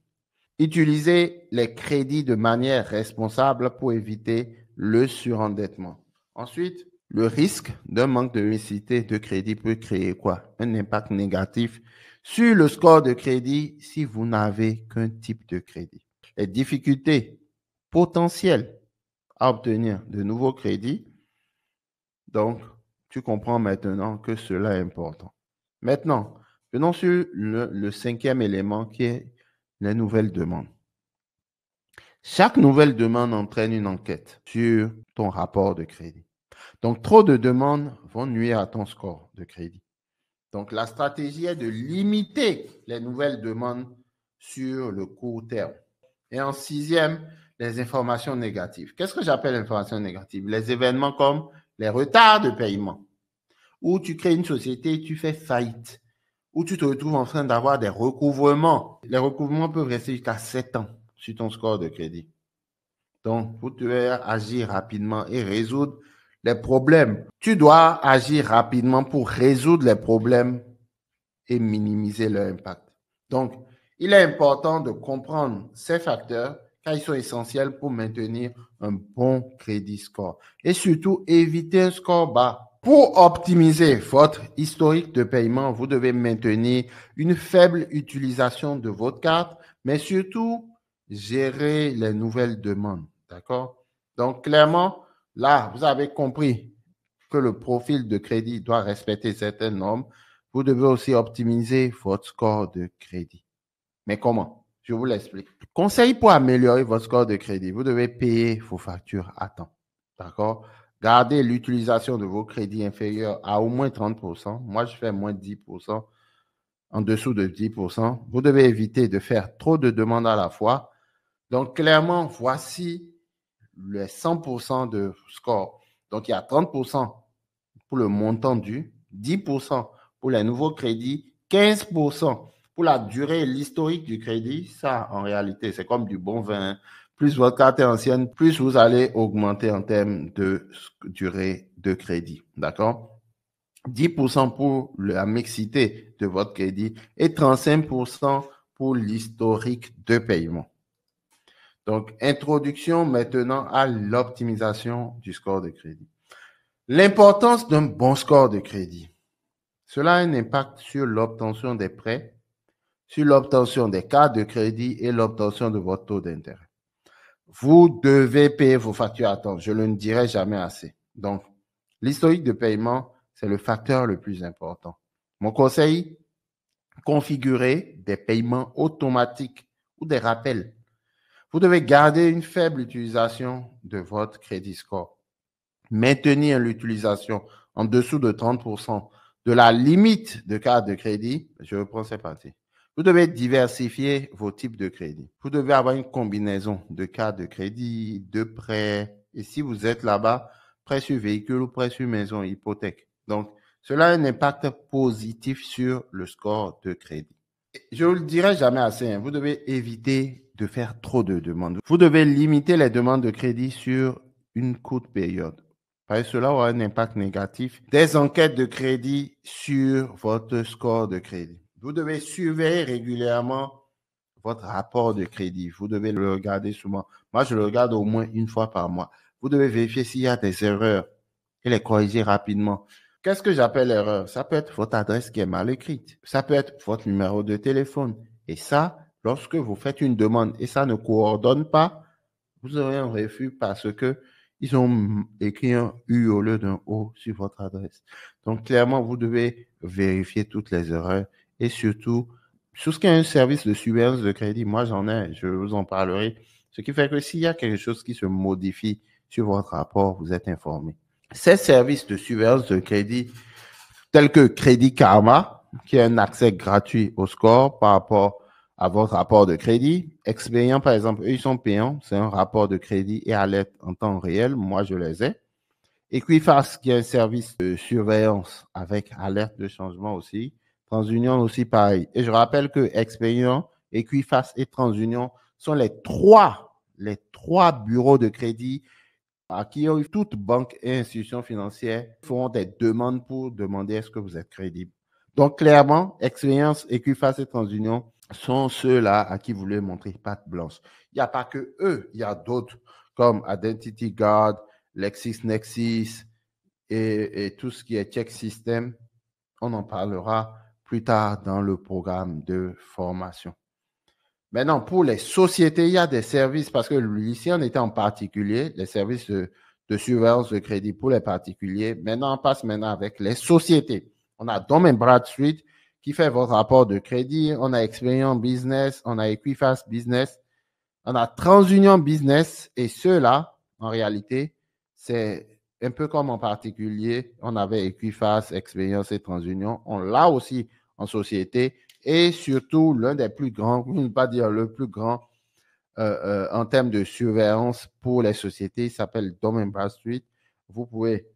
Utiliser les crédits de manière responsable pour éviter le surendettement. Ensuite, le risque d'un manque de mixité de crédit peut créer quoi? Un impact négatif sur le score de crédit si vous n'avez qu'un type de crédit. Les difficultés potentielles à obtenir de nouveaux crédits. Donc, tu comprends maintenant que cela est important. Maintenant, venons sur le cinquième élément qui est les nouvelles demandes. Chaque nouvelle demande entraîne une enquête sur ton rapport de crédit. Donc, trop de demandes vont nuire à ton score de crédit. Donc, la stratégie est de limiter les nouvelles demandes sur le court terme. Et en sixième, les informations négatives. Qu'est-ce que j'appelle informations négatives? Les événements comme les retards de paiement, où tu crées une société, tu fais faillite, où tu te retrouves en train d'avoir des recouvrements. Les recouvrements peuvent rester jusqu'à 7 ans sur ton score de crédit. Donc, vous devez agir rapidement et résoudre les problèmes. Tu dois agir rapidement pour résoudre les problèmes et minimiser leur impact. Donc, il est important de comprendre ces facteurs car ils sont essentiels pour maintenir un bon crédit score et surtout éviter un score bas. Pour optimiser votre historique de paiement, vous devez maintenir une faible utilisation de votre carte, mais surtout gérer les nouvelles demandes. D'accord? Donc, clairement, là, vous avez compris que le profil de crédit doit respecter certaines normes. Vous devez aussi optimiser votre score de crédit. Mais comment? Je vous l'explique. Conseil pour améliorer votre score de crédit. Vous devez payer vos factures à temps. D'accord? Gardez l'utilisation de vos crédits inférieurs à au moins 30%. Moi, je fais moins de 10%, en dessous de 10%. Vous devez éviter de faire trop de demandes à la fois. Donc, clairement, voici les 100% de score. Donc, il y a 30% pour le montant dû, 10% pour les nouveaux crédits, 15% pour la durée et l'historique du crédit. Ça, en réalité, c'est comme du bon vin. Plus votre carte est ancienne, plus vous allez augmenter en termes de durée de crédit. D'accord? 10% pour la mixité de votre crédit et 35% pour l'historique de paiement. Donc, introduction maintenant à l'optimisation du score de crédit. L'importance d'un bon score de crédit. Cela a un impact sur l'obtention des prêts, sur l'obtention des cartes de crédit et l'obtention de votre taux d'intérêt. Vous devez payer vos factures à temps. Je ne le dirai jamais assez. Donc, l'historique de paiement, c'est le facteur le plus important. Mon conseil, configurer des paiements automatiques ou des rappels. Vous devez garder une faible utilisation de votre crédit score. Maintenir l'utilisation en dessous de 30% de la limite de carte de crédit. Je reprends cette partie. Vous devez diversifier vos types de crédit. Vous devez avoir une combinaison de cartes de crédit, de prêts. Et si vous êtes là-bas, prêt sur véhicule ou prêt sur maison, hypothèque. Donc, cela a un impact positif sur le score de crédit. Je ne le dirai jamais assez, vous devez éviter de faire trop de demandes. Vous devez limiter les demandes de crédit sur une courte période. Parce que cela aura un impact négatif des enquêtes de crédit sur votre score de crédit. Vous devez surveiller régulièrement votre rapport de crédit. Vous devez le regarder souvent. Moi, je le regarde au moins une fois par mois. Vous devez vérifier s'il y a des erreurs et les corriger rapidement. Qu'est-ce que j'appelle erreur? Ça peut être votre adresse qui est mal écrite. Ça peut être votre numéro de téléphone. Et ça, lorsque vous faites une demande et ça ne coordonne pas, vous aurez un refus parce que ils ont écrit un U au lieu d'un O sur votre adresse. Donc, clairement, vous devez vérifier toutes les erreurs et surtout, sur ce qui est un service de surveillance de crédit, moi j'en ai, je vous en parlerai. Ce qui fait que s'il y a quelque chose qui se modifie sur votre rapport, vous êtes informé. Ces services de surveillance de crédit, tels que Crédit Karma, qui est un accès gratuit au score par rapport à votre rapport de crédit. Expérian, par exemple, eux, ils sont payants. C'est un rapport de crédit et alerte en temps réel. Moi, je les ai. Equifax, qui est un service de surveillance avec alerte de changement aussi. TransUnion aussi, pareil. Et je rappelle que Expérian, Equifax et TransUnion sont les trois bureaux de crédit à qui toute banque et institution financière font des demandes pour demander est-ce que vous êtes crédible. Donc, clairement, Expérience, Equifax et TransUnion sont ceux-là à qui vous voulez montrer patte blanche. Il n'y a pas que eux, il y a d'autres comme Identity Guard, LexisNexis et tout ce qui est check system. On en parlera plus tard dans le programme de formation. Maintenant, pour les sociétés, il y a des services, parce que ici, on était en particulier, les services de surveillance de crédit pour les particuliers. Maintenant, on passe avec les sociétés. On a Dun & Bradstreet qui fait votre rapport de crédit. On a Experian Business, on a Equifax Business, on a TransUnion Business. Et ceux-là, en réalité, c'est un peu comme en particulier. On avait Equifax, Experience et TransUnion. On l'a aussi en société. Et surtout, l'un des plus grands, pour ne pas dire le plus grand, en termes de surveillance pour les sociétés, s'appelle Dun & Bradstreet. Vous pouvez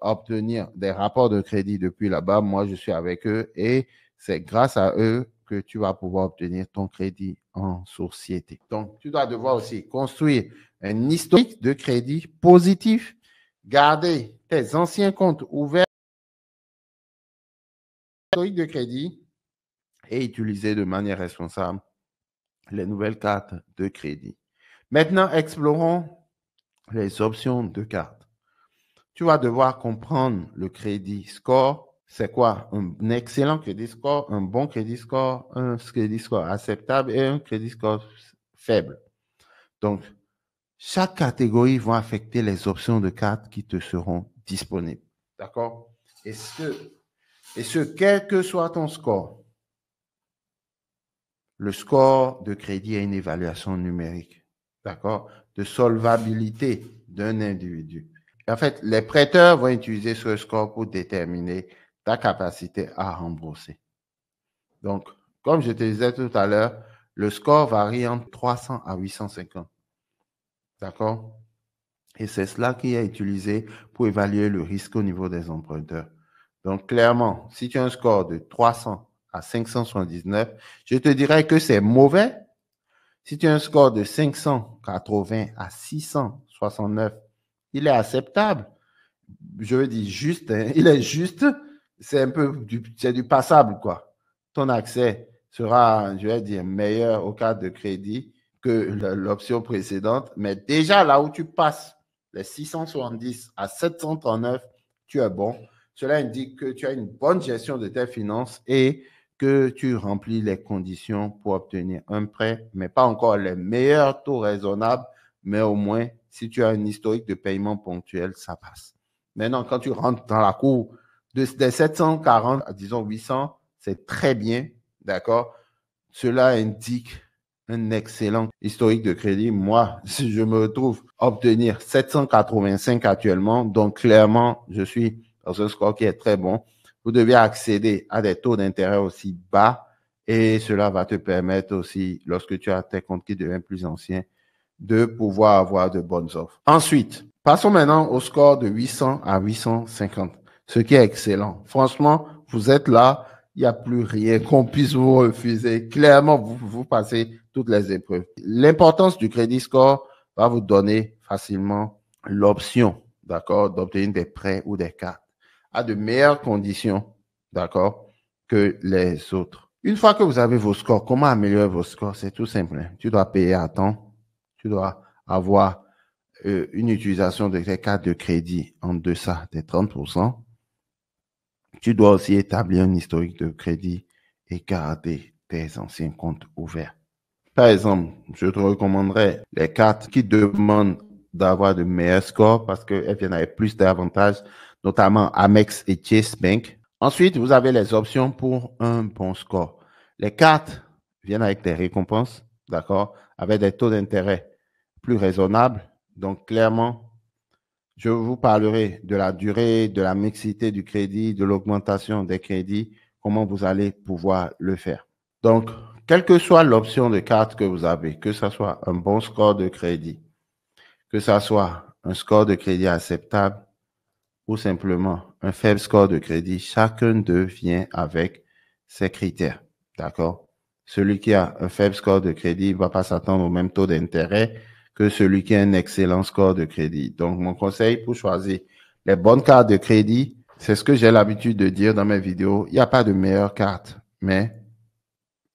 obtenir des rapports de crédit depuis là-bas. Moi, je suis avec eux et c'est grâce à eux que tu vas pouvoir obtenir ton crédit en société. Donc, tu dois devoir aussi construire un historique de crédit positif, garder tes anciens comptes ouverts de crédit et utiliser de manière responsable les nouvelles cartes de crédit. Maintenant, explorons les options de carte. Tu vas devoir comprendre le crédit score. C'est quoi? Un excellent crédit score, un bon crédit score, un crédit score acceptable et un crédit score faible. Donc, chaque catégorie va affecter les options de carte qui te seront disponibles. D'accord? Et ce, quel que soit ton score, le score de crédit est une évaluation numérique. D'accord? De solvabilité d'un individu. En fait, les prêteurs vont utiliser ce score pour déterminer ta capacité à rembourser. Donc, comme je te disais tout à l'heure, le score varie entre 300 à 850. D'accord? Et c'est cela qui est utilisé pour évaluer le risque au niveau des emprunteurs. Donc, clairement, si tu as un score de 300 à 579, je te dirais que c'est mauvais. Si tu as un score de 580 à 669, il est acceptable. Je veux dire juste, hein, il est juste, c'est un peu c'est du passable, quoi. Ton accès sera, je vais dire, meilleur au cas de crédit que l'option précédente. Mais déjà, là où tu passes les 670 à 739, tu es bon. Cela indique que tu as une bonne gestion de tes finances et que tu remplis les conditions pour obtenir un prêt, mais pas encore les meilleurs taux raisonnables, mais au moins, si tu as un historique de paiement ponctuel, ça passe. Maintenant, quand tu rentres dans la cour des 740 à, disons, 800, c'est très bien, d'accord? Cela indique un excellent historique de crédit. Moi, si je me retrouve obtenir 785 actuellement, donc clairement, je suis dans un score qui est très bon. Vous devez accéder à des taux d'intérêt aussi bas et cela va te permettre aussi, lorsque tu as tes comptes qui deviennent plus anciens, de pouvoir avoir de bonnes offres. Ensuite, passons maintenant au score de 800 à 850, ce qui est excellent. Franchement, vous êtes là, il n'y a plus rien qu'on puisse vous refuser. Clairement, vous passez toutes les épreuves. L'importance du crédit score va vous donner facilement l'option, d'accord, d'obtenir des prêts ou des cartes à de meilleures conditions, d'accord, que les autres. Une fois que vous avez vos scores, comment améliorer vos scores? C'est tout simple. Hein. Tu dois payer à temps. Tu dois avoir une utilisation de tes cartes de crédit en deçà des 30%. Tu dois aussi établir un historique de crédit et garder tes anciens comptes ouverts. Par exemple, je te recommanderais les cartes qui demandent d'avoir de meilleurs scores parce qu'elles viennent avec plus d'avantages, notamment Amex et Chase Bank. Ensuite, vous avez les options pour un bon score. Les cartes viennent avec des récompenses, d'accord, avec des taux d'intérêt plus raisonnables. Donc, clairement, je vous parlerai de la durée, de la mixité du crédit, de l'augmentation des crédits, comment vous allez pouvoir le faire. Donc, quelle que soit l'option de carte que vous avez, que ce soit un bon score de crédit, que ce soit un score de crédit acceptable ou simplement un faible score de crédit, chacun d'eux vient avec ses critères. D'accord? Celui qui a un faible score de crédit ne va pas s'attendre au même taux d'intérêt que celui qui a un excellent score de crédit. Donc, mon conseil pour choisir les bonnes cartes de crédit, c'est ce que j'ai l'habitude de dire dans mes vidéos. Il n'y a pas de meilleure carte, mais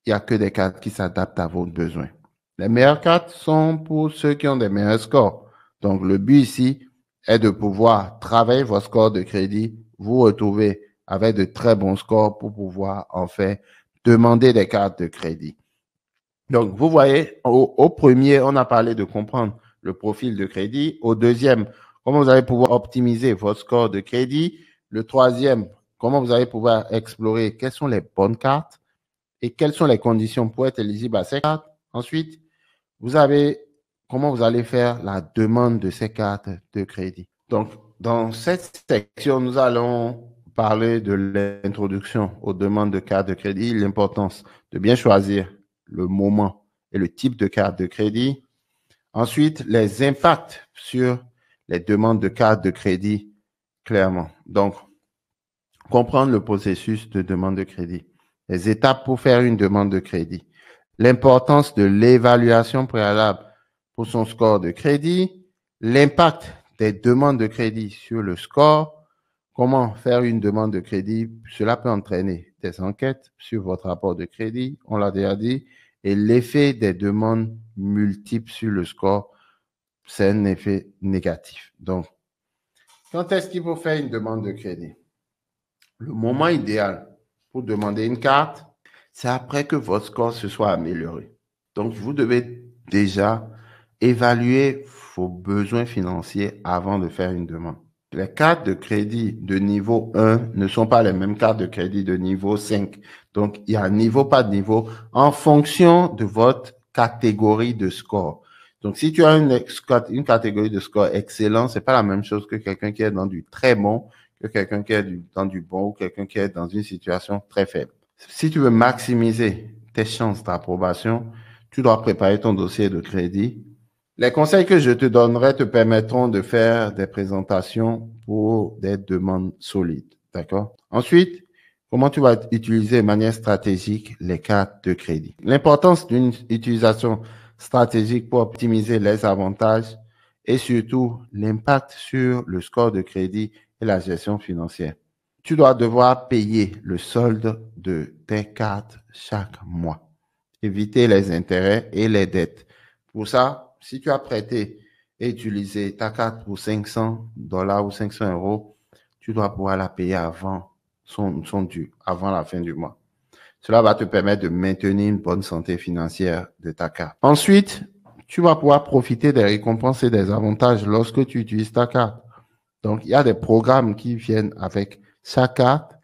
il n'y a que des cartes qui s'adaptent à vos besoins. Les meilleures cartes sont pour ceux qui ont des meilleurs scores. Donc, le but ici est de pouvoir travailler vos scores de crédit, vous retrouver avec de très bons scores pour pouvoir, en fait, demander des cartes de crédit. Donc, vous voyez, au premier, on a parlé de comprendre le profil de crédit. Au deuxième, comment vous allez pouvoir optimiser votre score de crédit. Le troisième, comment vous allez pouvoir explorer quelles sont les bonnes cartes et quelles sont les conditions pour être éligible à ces cartes. Ensuite, vous avez comment vous allez faire la demande de ces cartes de crédit. Donc, dans cette section, nous allons parler de l'introduction aux demandes de cartes de crédit, l'importance de bien choisir le moment et le type de carte de crédit. Ensuite, les impacts sur les demandes de cartes de crédit, clairement. Donc, comprendre le processus de demande de crédit, les étapes pour faire une demande de crédit, l'importance de l'évaluation préalable pour son score de crédit, l'impact des demandes de crédit sur le score. Comment faire une demande de crédit? Cela peut entraîner des enquêtes sur votre rapport de crédit, on l'a déjà dit, et l'effet des demandes multiples sur le score, c'est un effet négatif. Donc, quand est-ce qu'il faut faire une demande de crédit? Le moment idéal pour demander une carte, c'est après que votre score se soit amélioré. Donc, vous devez déjà évaluer vos besoins financiers avant de faire une demande. Les cartes de crédit de niveau 1 ne sont pas les mêmes cartes de crédit de niveau 5. Donc, il y a un niveau, pas de niveau, en fonction de votre catégorie de score. Donc, si tu as une catégorie de score excellent, c'est pas la même chose que quelqu'un qui est dans du très bon, que quelqu'un qui est dans du bon ou quelqu'un qui est dans une situation très faible. Si tu veux maximiser tes chances d'approbation, tu dois préparer ton dossier de crédit. Les conseils que je te donnerai te permettront de faire des présentations pour des demandes solides. D'accord? Ensuite, comment tu vas utiliser de manière stratégique les cartes de crédit? L'importance d'une utilisation stratégique pour optimiser les avantages et surtout l'impact sur le score de crédit et la gestion financière. Tu dois devoir payer le solde de tes cartes chaque mois. Éviter les intérêts et les dettes. Pour ça, si tu as prêté et utilisé ta carte pour $500 ou 500 euros, tu dois pouvoir la payer avant son dû, avant la fin du mois. Cela va te permettre de maintenir une bonne santé financière de ta carte. Ensuite, tu vas pouvoir profiter des récompenses et des avantages lorsque tu utilises ta carte. Donc, il y a des programmes qui viennent avec chaque carte.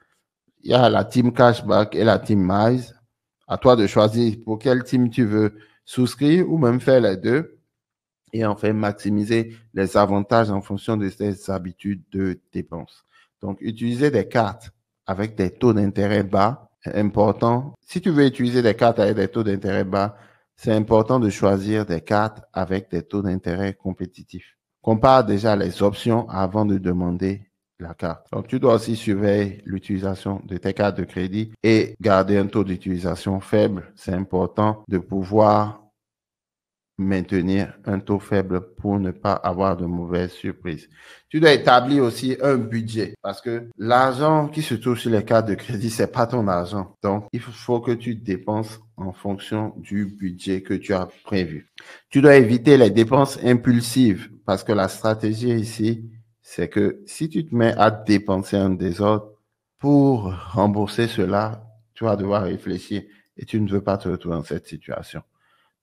Il y a la team cashback et la team miles. À toi de choisir pour quelle team tu veux souscrire ou même faire les deux. Et enfin, maximiser les avantages en fonction de tes habitudes de dépenses. Donc, utiliser des cartes avec des taux d'intérêt bas est important. Si tu veux utiliser des cartes avec des taux d'intérêt bas, c'est important de choisir des cartes avec des taux d'intérêt compétitifs. Compare déjà les options avant de demander la carte. Donc, tu dois aussi surveiller l'utilisation de tes cartes de crédit et garder un taux d'utilisation faible. C'est important de pouvoir maintenir un taux faible pour ne pas avoir de mauvaises surprises. Tu dois établir aussi un budget parce que l'argent qui se trouve sur les cartes de crédit, c'est pas ton argent. Donc, il faut que tu dépenses en fonction du budget que tu as prévu. Tu dois éviter les dépenses impulsives parce que la stratégie ici, c'est que si tu te mets à dépenser en désordre pour rembourser cela, tu vas devoir réfléchir et tu ne veux pas te retrouver dans cette situation.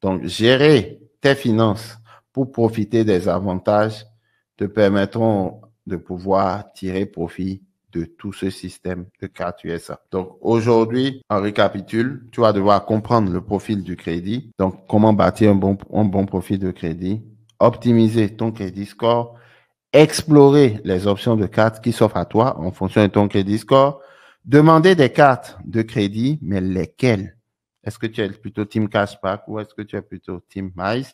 Donc, gérer tes finances pour profiter des avantages te permettront de pouvoir tirer profit de tout ce système de cartes USA. Donc, aujourd'hui, en récapitule, tu vas devoir comprendre le profil du crédit. Donc, comment bâtir un bon profil de crédit, optimiser ton crédit score, explorer les options de cartes qui s'offrent à toi en fonction de ton crédit score, demander des cartes de crédit, mais lesquelles? Est-ce que tu es plutôt Team Cashback ou est-ce que tu es plutôt Team Miles?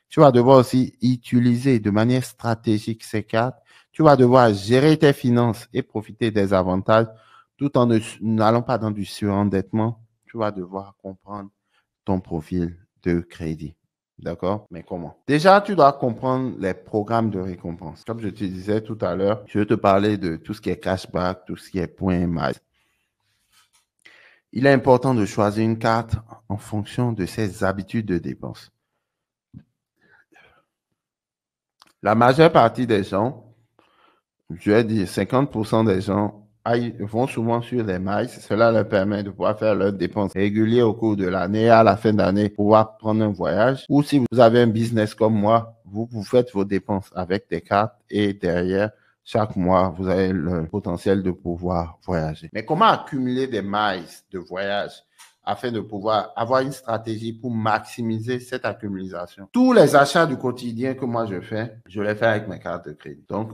Tu vas devoir aussi utiliser de manière stratégique ces cartes. Tu vas devoir gérer tes finances et profiter des avantages tout en n'allant pas dans du surendettement. Tu vas devoir comprendre ton profil de crédit. D'accord? Mais comment? Déjà, tu dois comprendre les programmes de récompense. Comme je te disais tout à l'heure, je vais te parler de tout ce qui est cashback, tout ce qui est points miles. Il est important de choisir une carte en fonction de ses habitudes de dépenses. La majeure partie des gens, je vais dire 50% des gens, vont souvent sur les miles. Cela leur permet de pouvoir faire leurs dépenses régulières au cours de l'année, à la fin d'année, pouvoir prendre un voyage. Ou si vous avez un business comme moi, vous faites vos dépenses avec des cartes et derrière, chaque mois, vous avez le potentiel de pouvoir voyager. Mais comment accumuler des miles de voyage afin de pouvoir avoir une stratégie pour maximiser cette accumulation? Tous les achats du quotidien que moi je les fais avec mes cartes de crédit. Donc,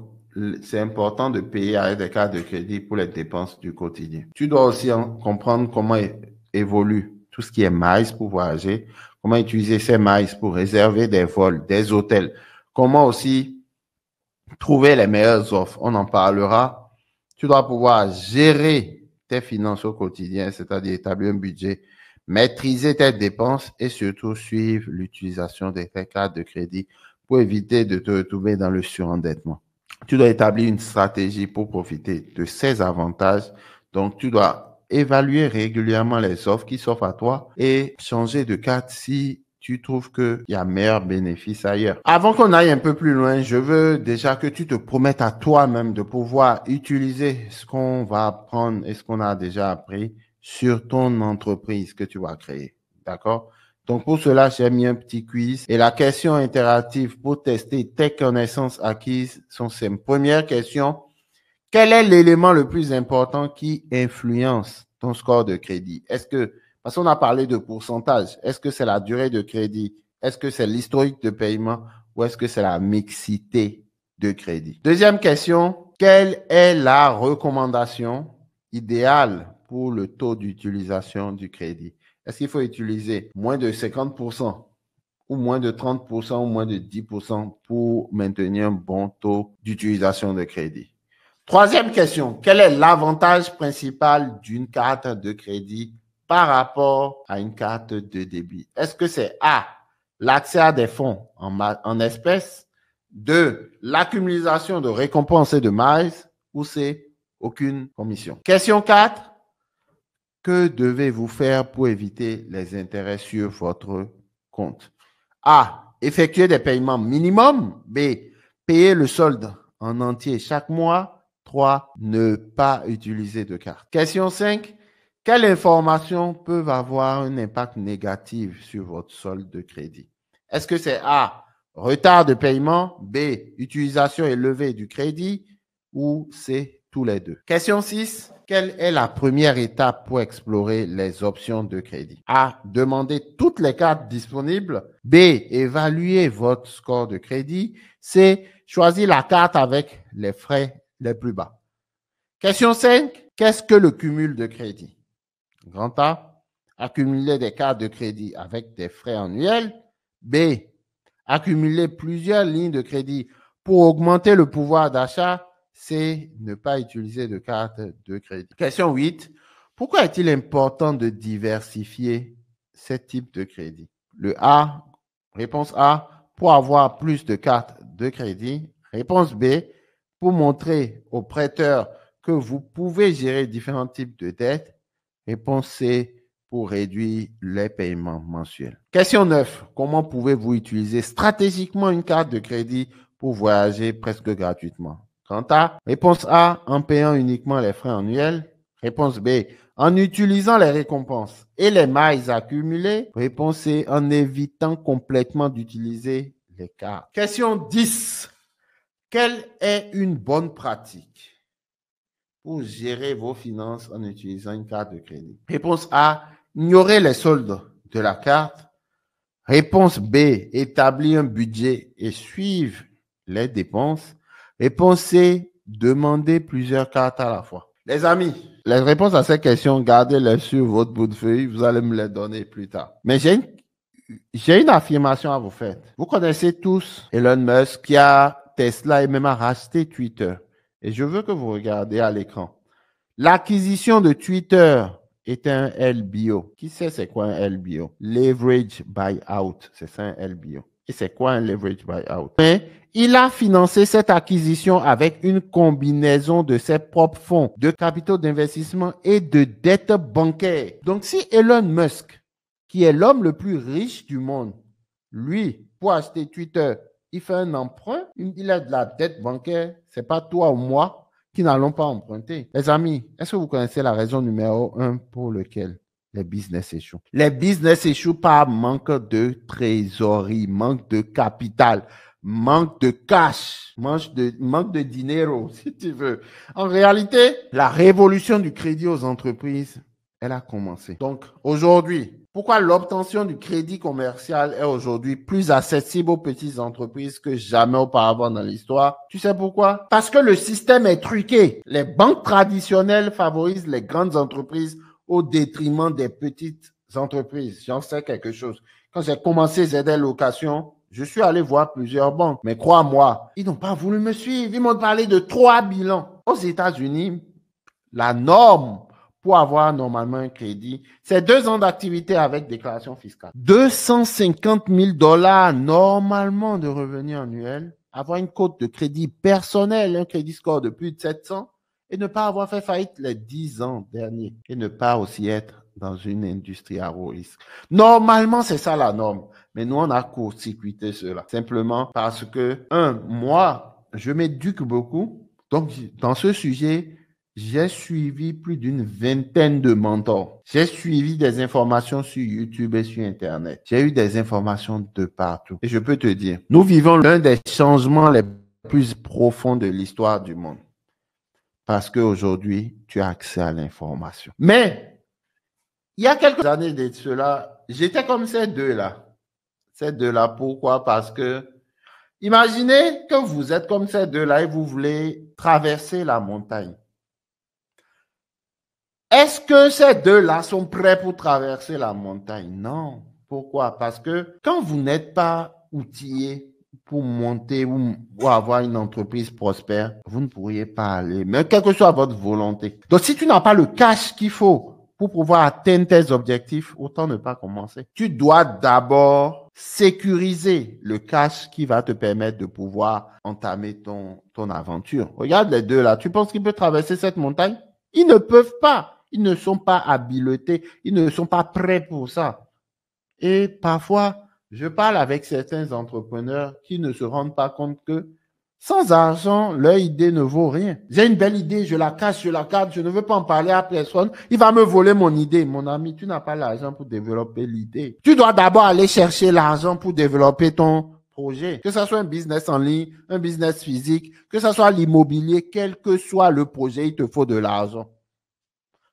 c'est important de payer avec des cartes de crédit pour les dépenses du quotidien. Tu dois aussi comprendre comment évolue tout ce qui est miles pour voyager, comment utiliser ces miles pour réserver des vols, des hôtels, comment aussi trouver les meilleures offres. On en parlera. Tu dois pouvoir gérer tes finances au quotidien, c'est-à-dire établir un budget, maîtriser tes dépenses et surtout suivre l'utilisation de tes cartes de crédit pour éviter de te retrouver dans le surendettement. Tu dois établir une stratégie pour profiter de ces avantages. Donc, tu dois évaluer régulièrement les offres qui s'offrent à toi et changer de carte si tu trouves qu'il y a meilleur bénéfice ailleurs. Avant qu'on aille un peu plus loin, je veux déjà que tu te promettes à toi-même de pouvoir utiliser ce qu'on va apprendre et ce qu'on a déjà appris sur ton entreprise que tu vas créer. D'accord? Donc, pour cela, j'ai mis un petit quiz et la question interactive pour tester tes connaissances acquises sont ces premières questions. Quel est l'élément le plus important qui influence ton score de crédit? Parce qu'on a parlé de pourcentage, est-ce que c'est la durée de crédit? Est-ce que c'est l'historique de paiement? Ou est-ce que c'est la mixité de crédit? Deuxième question, quelle est la recommandation idéale pour le taux d'utilisation du crédit? Est-ce qu'il faut utiliser moins de 50% ou moins de 30% ou moins de 10% pour maintenir un bon taux d'utilisation de crédit? Troisième question, quel est l'avantage principal d'une carte de crédit par rapport à une carte de débit? Est-ce que c'est A, l'accès à des fonds en espèces, 2, l'accumulation de récompenses et de miles, ou C, aucune commission? Question 4, que devez-vous faire pour éviter les intérêts sur votre compte? A, effectuer des paiements minimum. B, payer le solde en entier chaque mois. 3, ne pas utiliser de carte. Question 5, quelles informations peuvent avoir un impact négatif sur votre solde de crédit? Est-ce que c'est A, retard de paiement, B, utilisation élevée du crédit, ou C, tous les deux? Question 6, quelle est la première étape pour explorer les options de crédit? A, demander toutes les cartes disponibles. B, évaluer votre score de crédit. C, choisir la carte avec les frais les plus bas. Question 5, qu'est-ce que le cumul de crédit? Grand A, accumuler des cartes de crédit avec des frais annuels. B, accumuler plusieurs lignes de crédit pour augmenter le pouvoir d'achat. C, ne pas utiliser de carte de crédit. Question 8, pourquoi est-il important de diversifier ces types de crédit? Le A, réponse A, pour avoir plus de cartes de crédit. Réponse B, pour montrer aux prêteurs que vous pouvez gérer différents types de dettes. Réponse C, pour réduire les paiements mensuels. Question 9. Comment pouvez-vous utiliser stratégiquement une carte de crédit pour voyager presque gratuitement? Quant à réponse A, en payant uniquement les frais annuels. Réponse B, en utilisant les récompenses et les miles accumulés. Réponse C, en évitant complètement d'utiliser les cartes. Question 10. Quelle est une bonne pratique pour gérer vos finances en utilisant une carte de crédit? Réponse A, ignorer les soldes de la carte. Réponse B, établir un budget et suivre les dépenses. Réponse C, demander plusieurs cartes à la fois. Les amis, les réponses à ces questions, gardez-les sur votre bout de feuille. Vous allez me les donner plus tard. Mais j'ai une affirmation à vous faire. Vous connaissez tous Elon Musk qui a Tesla et même a racheté Twitter. Et je veux que vous regardiez à l'écran. L'acquisition de Twitter est un LBO. Qui sait c'est quoi un LBO? Leverage Buyout. C'est ça un LBO. Et c'est quoi un Leverage Buyout? Mais il a financé cette acquisition avec une combinaison de ses propres fonds, de capitaux d'investissement et de dettes bancaires. Donc si Elon Musk, qui est l'homme le plus riche du monde, lui, pour acheter Twitter, il fait un emprunt, il a de la dette bancaire, c'est pas toi ou moi qui n'allons pas emprunter. Les amis, est-ce que vous connaissez la raison numéro 1 pour laquelle les business échouent? Les business échouent par manque de trésorerie, manque de capital, manque de cash, manque de dinero, si tu veux. En réalité, la révolution du crédit aux entreprises, elle a commencé. Donc, aujourd'hui, pourquoi l'obtention du crédit commercial est aujourd'hui plus accessible aux petites entreprises que jamais auparavant dans l'histoire? Tu sais pourquoi? Parce que le système est truqué. Les banques traditionnelles favorisent les grandes entreprises au détriment des petites entreprises. J'en sais quelque chose. Quand j'ai commencé ZL Location, je suis allé voir plusieurs banques. Mais crois-moi, ils n'ont pas voulu me suivre. Ils m'ont parlé de 3 bilans. Aux États-Unis, la norme pour avoir normalement un crédit, c'est 2 ans d'activité avec déclaration fiscale. 250 000 $ normalement de revenus annuels, avoir une cote de crédit personnel, un crédit score de plus de 700 et ne pas avoir fait faillite les 10 ans derniers et ne pas aussi être dans une industrie à haut risque. Normalement, c'est ça la norme. Mais nous, on a court-circuité cela. Simplement parce que, moi, je m'éduque beaucoup. Donc, dans ce sujet, j'ai suivi plus d'une vingtaine de mentors. J'ai suivi des informations sur YouTube et sur Internet. J'ai eu des informations de partout. Et je peux te dire, nous vivons l'un des changements les plus profonds de l'histoire du monde. Parce qu'aujourd'hui, tu as accès à l'information. Mais, il y a quelques années de cela, j'étais comme ces deux-là. Ces deux-là, pourquoi? Parce que, imaginez que vous êtes comme ces deux-là et vous voulez traverser la montagne. Est-ce que ces deux-là sont prêts pour traverser la montagne? Non. Pourquoi? Parce que quand vous n'êtes pas outillé pour monter ou avoir une entreprise prospère, vous ne pourriez pas aller, mais quelle que soit votre volonté. Donc, si tu n'as pas le cash qu'il faut pour pouvoir atteindre tes objectifs, autant ne pas commencer. Tu dois d'abord sécuriser le cash qui va te permettre de pouvoir entamer ton aventure. Regarde les deux là. Tu penses qu'ils peuvent traverser cette montagne? Ils ne peuvent pas. Ils ne sont pas habilités. Ils ne sont pas prêts pour ça. Et parfois, je parle avec certains entrepreneurs qui ne se rendent pas compte que sans argent, leur idée ne vaut rien. J'ai une belle idée, je la cache, je la garde, je ne veux pas en parler à personne. Il va me voler mon idée. Mon ami, tu n'as pas l'argent pour développer l'idée. Tu dois d'abord aller chercher l'argent pour développer ton projet. Que ce soit un business en ligne, un business physique, que ce soit l'immobilier, quel que soit le projet, il te faut de l'argent.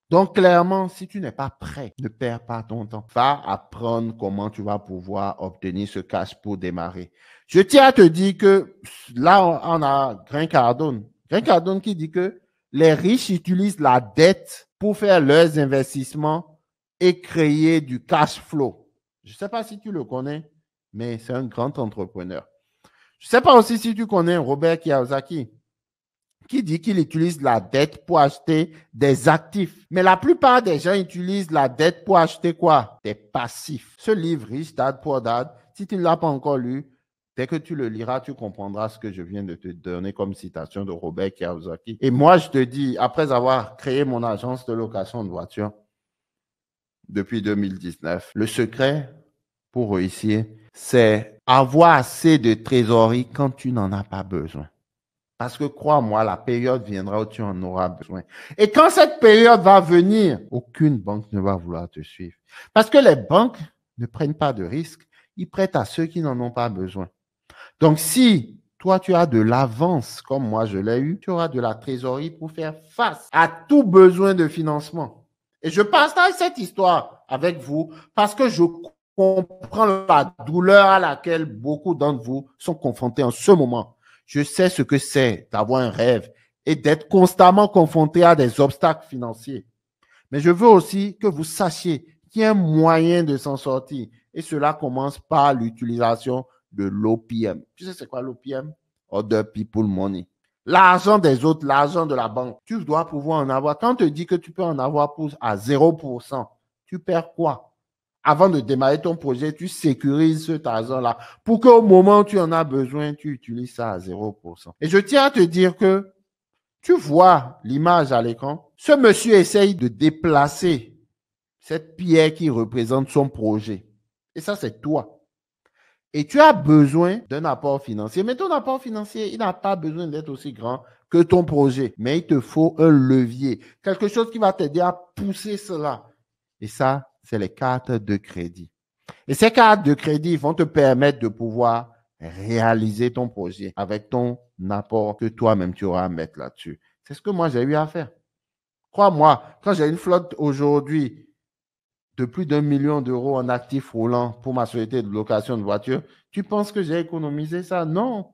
Donc, clairement, si tu n'es pas prêt, ne perds pas ton temps. Va apprendre comment tu vas pouvoir obtenir ce cash pour démarrer. Je tiens à te dire que là, on a Grant Cardone. Grant Cardone qui dit que les riches utilisent la dette pour faire leurs investissements et créer du cash flow. Je ne sais pas si tu le connais, mais c'est un grand entrepreneur. Je ne sais pas aussi si tu connais Robert Kiyosaki, qui dit qu'il utilise la dette pour acheter des actifs. Mais la plupart des gens utilisent la dette pour acheter quoi? Des passifs. Ce livre, Rich Dad Poor Dad, si tu ne l'as pas encore lu, dès que tu le liras, tu comprendras ce que je viens de te donner comme citation de Robert Kiyosaki. Et moi, je te dis, après avoir créé mon agence de location de voitures depuis 2019, le secret pour réussir, c'est avoir assez de trésorerie quand tu n'en as pas besoin. Parce que crois-moi, la période viendra où tu en auras besoin. Et quand cette période va venir, aucune banque ne va vouloir te suivre. Parce que les banques ne prennent pas de risques. Ils prêtent à ceux qui n'en ont pas besoin. Donc, si toi, tu as de l'avance, comme moi, je l'ai eu, tu auras de la trésorerie pour faire face à tout besoin de financement. Et je partage cette histoire avec vous parce que je comprends la douleur à laquelle beaucoup d'entre vous sont confrontés en ce moment. Je sais ce que c'est d'avoir un rêve et d'être constamment confronté à des obstacles financiers. Mais je veux aussi que vous sachiez qu'il y a un moyen de s'en sortir. Et cela commence par l'utilisation de l'OPM. Tu sais c'est quoi l'OPM? Other People Money. L'argent des autres, l'argent de la banque. Tu dois pouvoir en avoir. Quand on te dit que tu peux en avoir à 0%, tu perds quoi? Avant de démarrer ton projet, tu sécurises cet argent-là pour qu'au moment où tu en as besoin, tu utilises ça à 0%. Et je tiens à te dire que tu vois l'image à l'écran. Ce monsieur essaye de déplacer cette pierre qui représente son projet. Et ça, c'est toi. Et tu as besoin d'un apport financier. Mais ton apport financier, il n'a pas besoin d'être aussi grand que ton projet. Mais il te faut un levier. Quelque chose qui va t'aider à pousser cela. Et ça, c'est les cartes de crédit. Et ces cartes de crédit vont te permettre de pouvoir réaliser ton projet avec ton apport que toi-même tu auras à mettre là-dessus. C'est ce que moi j'ai eu à faire. Crois-moi, quand j'ai une flotte aujourd'hui de plus d'1 million d'euros en actifs roulants pour ma société de location de voiture, tu penses que j'ai économisé ça? Non.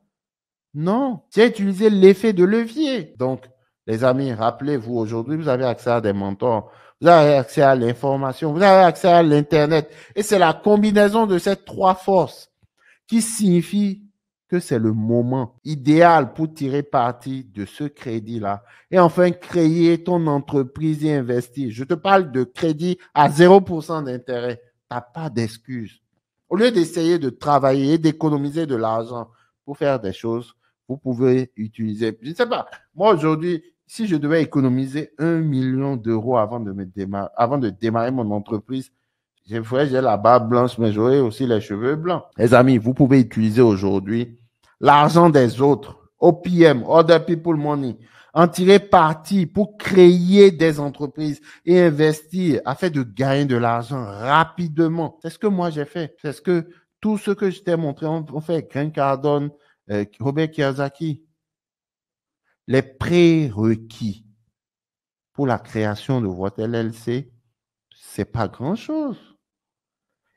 Non. J'ai utilisé l'effet de levier. Donc, les amis, rappelez-vous, aujourd'hui, vous avez accès à des mentors. Vous avez accès à l'information, vous avez accès à l'Internet. Et c'est la combinaison de ces trois forces qui signifie que c'est le moment idéal pour tirer parti de ce crédit-là et enfin créer ton entreprise et investir. Je te parle de crédit à 0% d'intérêt. Tu n'as pas d'excuse. Au lieu d'essayer de travailler et d'économiser de l'argent pour faire des choses, vous pouvez utiliser, je ne sais pas, moi aujourd'hui, si je devais économiser 1 million d'euros avant de démarrer mon entreprise, j'ai la barbe blanche, mais j'aurais aussi les cheveux blancs. Les amis, vous pouvez utiliser aujourd'hui l'argent des autres, OPM, Other People Money, en tirer parti pour créer des entreprises et investir afin de gagner de l'argent rapidement. C'est ce que moi j'ai fait. C'est ce que tout ce que je t'ai montré, on fait Grant Cardone, Robert Kiyosaki. Les prérequis pour la création de votre LLC, c'est pas grand-chose.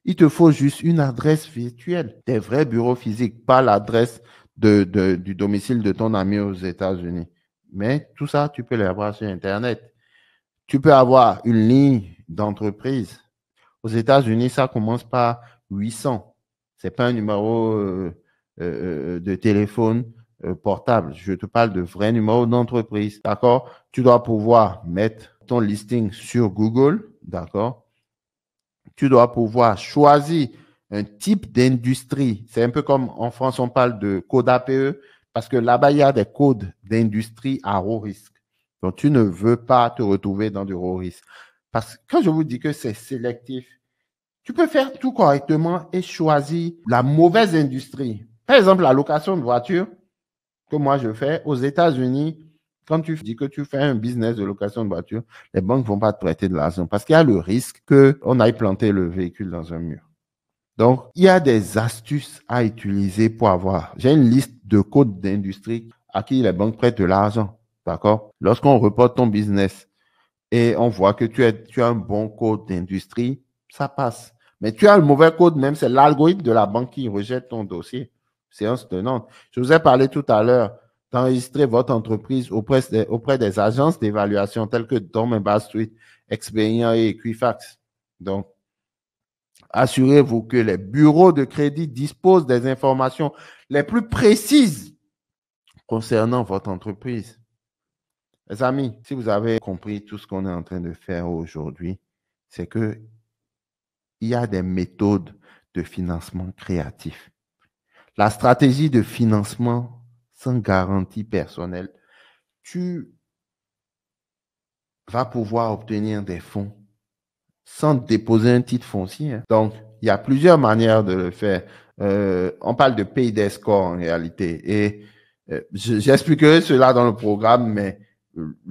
Il te faut juste une adresse virtuelle, des vrais bureaux physiques, pas l'adresse du domicile de ton ami aux États-Unis. Mais tout ça, tu peux l'avoir sur Internet. Tu peux avoir une ligne d'entreprise. Aux États-Unis, ça commence par 800. C'est pas un numéro de téléphone portable. Je te parle de vrai numéro d'entreprise. D'accord? Tu dois pouvoir mettre ton listing sur Google. D'accord? Tu dois pouvoir choisir un type d'industrie. C'est un peu comme en France, on parle de code APE, parce que là-bas, il y a des codes d'industrie à haut risque. Donc, tu ne veux pas te retrouver dans du haut risque. Parce que quand je vous dis que c'est sélectif, tu peux faire tout correctement et choisir la mauvaise industrie. Par exemple, la location de voiture que moi je fais aux États-Unis. Quand tu dis que tu fais un business de location de voiture, les banques ne vont pas te prêter de l'argent parce qu'il y a le risque qu'on aille planter le véhicule dans un mur. Donc, il y a des astuces à utiliser pour avoir. J'ai une liste de codes d'industrie à qui les banques prêtent de l'argent. D'accord? Lorsqu'on reporte ton business et on voit que tu as un bon code d'industrie, ça passe. Mais tu as le mauvais code même, c'est l'algorithme de la banque qui rejette ton dossier. Séance tenante. Je vous ai parlé tout à l'heure d'enregistrer votre entreprise auprès des agences d'évaluation telles que Dun & Bradstreet, Experian et Equifax. Donc, assurez-vous que les bureaux de crédit disposent des informations les plus précises concernant votre entreprise. Les amis, si vous avez compris tout ce qu'on est en train de faire aujourd'hui, c'est que il y a des méthodes de financement créatif. La stratégie de financement sans garantie personnelle, tu vas pouvoir obtenir des fonds sans déposer un titre foncier. Donc, il y a plusieurs manières de le faire. On parle de payday score en réalité. Et j'expliquerai cela dans le programme, mais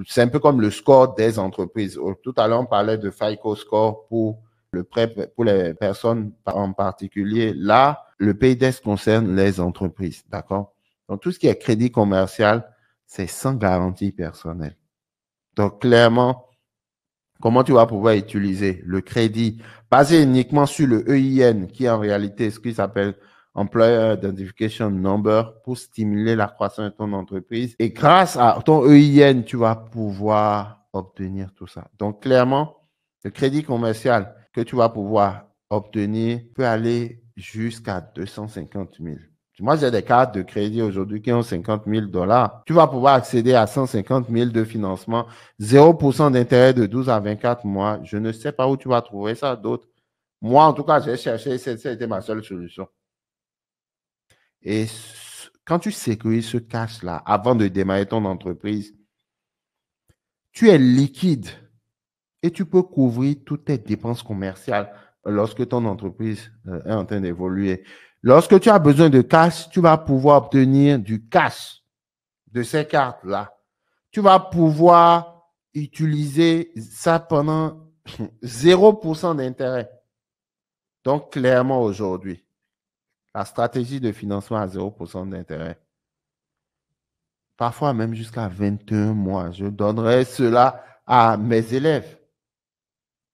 c'est un peu comme le score des entreprises. Tout à l'heure, on parlait de FICO score pour le prêt pour les personnes en particulier. Là, le payday concerne les entreprises, d'accord? Donc, tout ce qui est crédit commercial, c'est sans garantie personnelle. Donc, clairement, comment tu vas pouvoir utiliser le crédit basé uniquement sur le EIN, qui est en réalité ce qui s'appelle Employer Identification Number, pour stimuler la croissance de ton entreprise. Et grâce à ton EIN, tu vas pouvoir obtenir tout ça. Donc, clairement, le crédit commercial que tu vas pouvoir obtenir peut aller jusqu'à 250 000. Moi, j'ai des cartes de crédit aujourd'hui qui ont 50 000 $. Tu vas pouvoir accéder à 150 000 de financement, 0% d'intérêt de 12 à 24 mois. Je ne sais pas où tu vas trouver ça d'autre. Moi, en tout cas, j'ai cherché, c'était ma seule solution. Et quand tu sécurises ce cash-là avant de démarrer ton entreprise, tu es liquide et tu peux couvrir toutes tes dépenses commerciales lorsque ton entreprise est en train d'évoluer. Lorsque tu as besoin de cash, tu vas pouvoir obtenir du cash de ces cartes-là. Tu vas pouvoir utiliser ça pendant 0% d'intérêt. Donc, clairement, aujourd'hui, la stratégie de financement à 0% d'intérêt, parfois même jusqu'à 21 mois, je donnerai cela à mes élèves.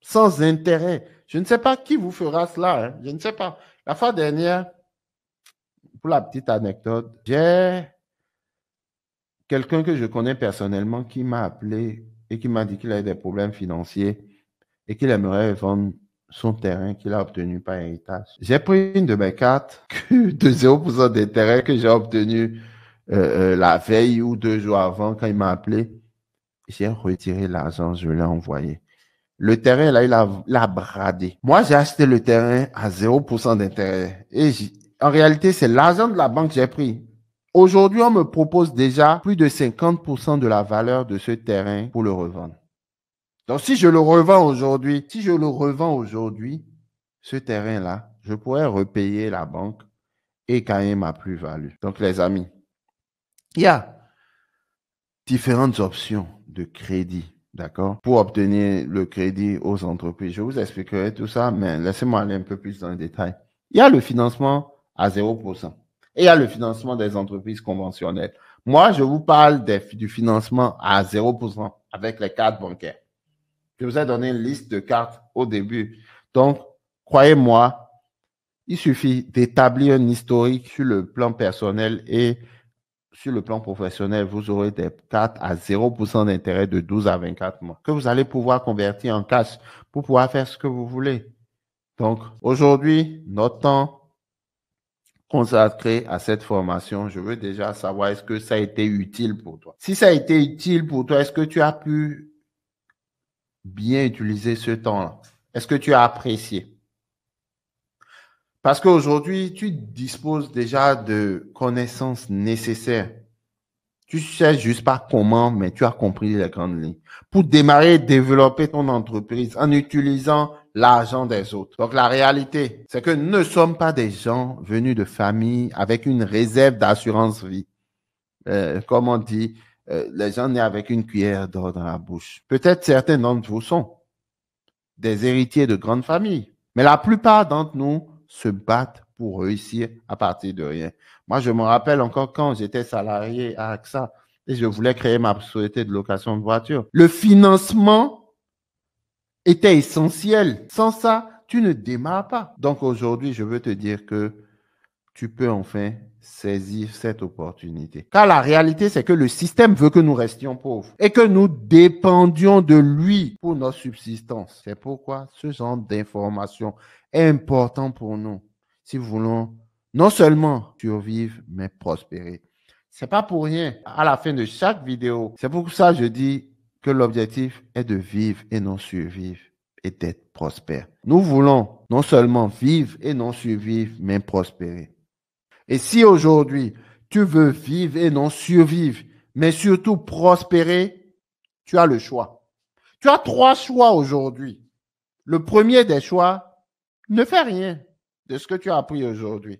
Sans intérêt. Je ne sais pas qui vous fera cela. Hein. Je ne sais pas. La fois dernière, pour la petite anecdote, j'ai quelqu'un que je connais personnellement qui m'a appelé et qui m'a dit qu'il avait des problèmes financiers et qu'il aimerait vendre son terrain qu'il a obtenu par héritage. J'ai pris une de mes cartes de 0% d'intérêt que j'ai obtenu la veille ou 2 jours avant quand il m'a appelé. J'ai retiré l'argent, je l'ai envoyé. Le terrain, là, il a bradé. Moi, j'ai acheté le terrain à 0% d'intérêt. Et en réalité, c'est l'argent de la banque que j'ai pris. Aujourd'hui, on me propose déjà plus de 50% de la valeur de ce terrain pour le revendre. Donc, si je le revends aujourd'hui, ce terrain-là, je pourrais repayer la banque et gagner ma plus-value. Donc, les amis, il y a différentes options de crédit, d'accord, pour obtenir le crédit aux entreprises. Je vous expliquerai tout ça, mais laissez-moi aller un peu plus dans le détail. Il y a le financement à 0% et il y a le financement des entreprises conventionnelles. Moi, je vous parle du financement à 0% avec les cartes bancaires. Je vous ai donné une liste de cartes au début. Donc, croyez-moi, il suffit d'établir un historique sur le plan personnel et sur le plan professionnel, vous aurez des cartes à 0% d'intérêt de 12 à 24 mois que vous allez pouvoir convertir en cash pour pouvoir faire ce que vous voulez. Donc, aujourd'hui, notre temps consacré à cette formation, je veux déjà savoir est-ce que ça a été utile pour toi. Si ça a été utile pour toi, est-ce que tu as pu bien utiliser ce temps-là? Est-ce que tu as apprécié? Parce qu'aujourd'hui, tu disposes déjà de connaissances nécessaires. Tu sais juste pas comment, mais tu as compris les grandes lignes. Pour démarrer et développer ton entreprise en utilisant l'argent des autres. Donc, la réalité, c'est que nous ne sommes pas des gens venus de famille avec une réserve d'assurance vie. Comme on dit, les gens nés avec une cuillère d'or dans la bouche. Peut-être certains d'entre vous sont des héritiers de grandes familles. Mais la plupart d'entre nous se battent pour réussir à partir de rien. Moi, je me rappelle encore quand j'étais salarié à AXA et je voulais créer ma société de location de voitures. Le financement était essentiel. Sans ça, tu ne démarres pas. Donc aujourd'hui, je veux te dire que tu peux enfin saisir cette opportunité. Car la réalité, c'est que le système veut que nous restions pauvres et que nous dépendions de lui pour notre subsistance. C'est pourquoi ce genre d'information est important pour nous si nous voulons non seulement survivre, mais prospérer. C'est pas pour rien. À la fin de chaque vidéo, c'est pour ça que je dis que l'objectif est de vivre et non survivre et d'être prospère. Nous voulons non seulement vivre et non survivre, mais prospérer. Et si aujourd'hui, tu veux vivre et non survivre, mais surtout prospérer, tu as le choix. Tu as 3 choix aujourd'hui. Le premier des choix, ne fais rien de ce que tu as appris aujourd'hui.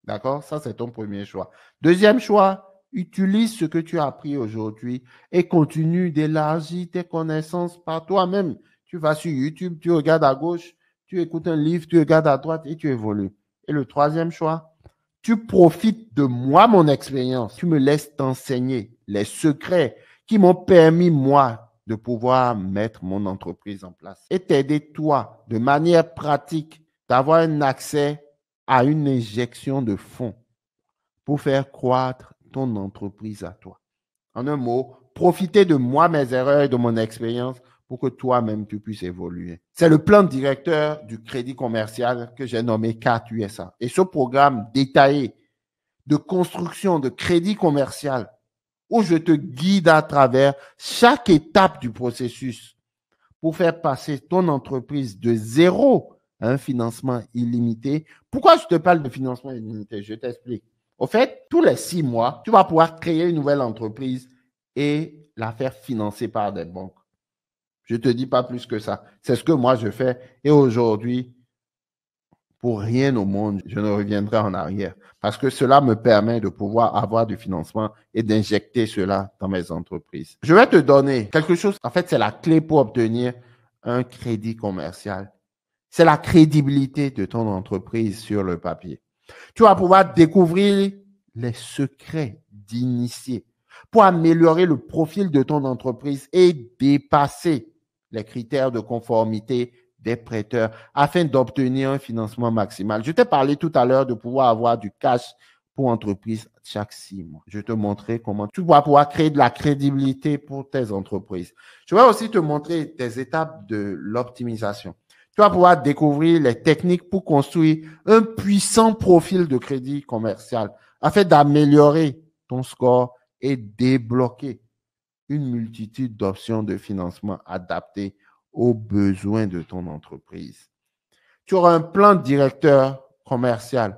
D'accord? Ça, c'est ton premier choix. Deuxième choix, utilise ce que tu as appris aujourd'hui et continue d'élargir tes connaissances par toi-même. Tu vas sur YouTube, tu regardes à gauche, tu écoutes un livre, tu regardes à droite et tu évolues. Et le troisième choix, tu profites de moi, mon expérience. Tu me laisses t'enseigner les secrets qui m'ont permis, moi, de pouvoir mettre mon entreprise en place et t'aider, toi, de manière pratique, d'avoir un accès à une injection de fonds pour faire croître ton entreprise à toi. En un mot, profiter de moi, mes erreurs et de mon expérience pour que toi-même tu puisses évoluer. C'est le plan directeur du crédit commercial que j'ai nommé CART USA. Et ce programme détaillé de construction de crédit commercial où je te guide à travers chaque étape du processus pour faire passer ton entreprise de zéro à un financement illimité. Pourquoi je te parle de financement illimité? Je t'explique. Au fait, tous les 6 mois, tu vas pouvoir créer une nouvelle entreprise et la faire financer par des banques. Je ne te dis pas plus que ça. C'est ce que moi je fais. Et aujourd'hui, pour rien au monde, je ne reviendrai en arrière. Parce que cela me permet de pouvoir avoir du financement et d'injecter cela dans mes entreprises. Je vais te donner quelque chose. En fait, c'est la clé pour obtenir un crédit commercial. C'est la crédibilité de ton entreprise sur le papier. Tu vas pouvoir découvrir les secrets d'initiés pour améliorer le profil de ton entreprise et dépasser les critères de conformité des prêteurs afin d'obtenir un financement maximal. Je t'ai parlé tout à l'heure de pouvoir avoir du cash pour entreprise chaque 6 mois. Je vais te montrer comment tu vas pouvoir créer de la crédibilité pour tes entreprises. Je vais aussi te montrer des étapes de l'optimisation. Tu vas pouvoir découvrir les techniques pour construire un puissant profil de crédit commercial afin d'améliorer ton score et débloquer une multitude d'options de financement adaptées aux besoins de ton entreprise. Tu auras un plan directeur commercial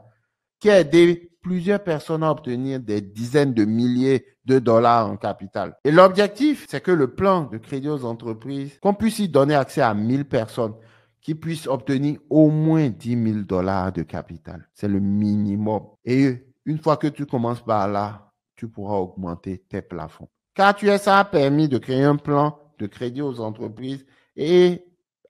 qui a aidé plusieurs personnes à obtenir des dizaines de milliers de dollars en capital. Et l'objectif, c'est que le plan de crédit aux entreprises, qu'on puisse y donner accès à 1000 personnes qui puissent obtenir au moins 10 000 dollars de capital. C'est le minimum. Et une fois que tu commences par là, tu pourras augmenter tes plafonds. Car ça a permis de créer un plan de crédit aux entreprises et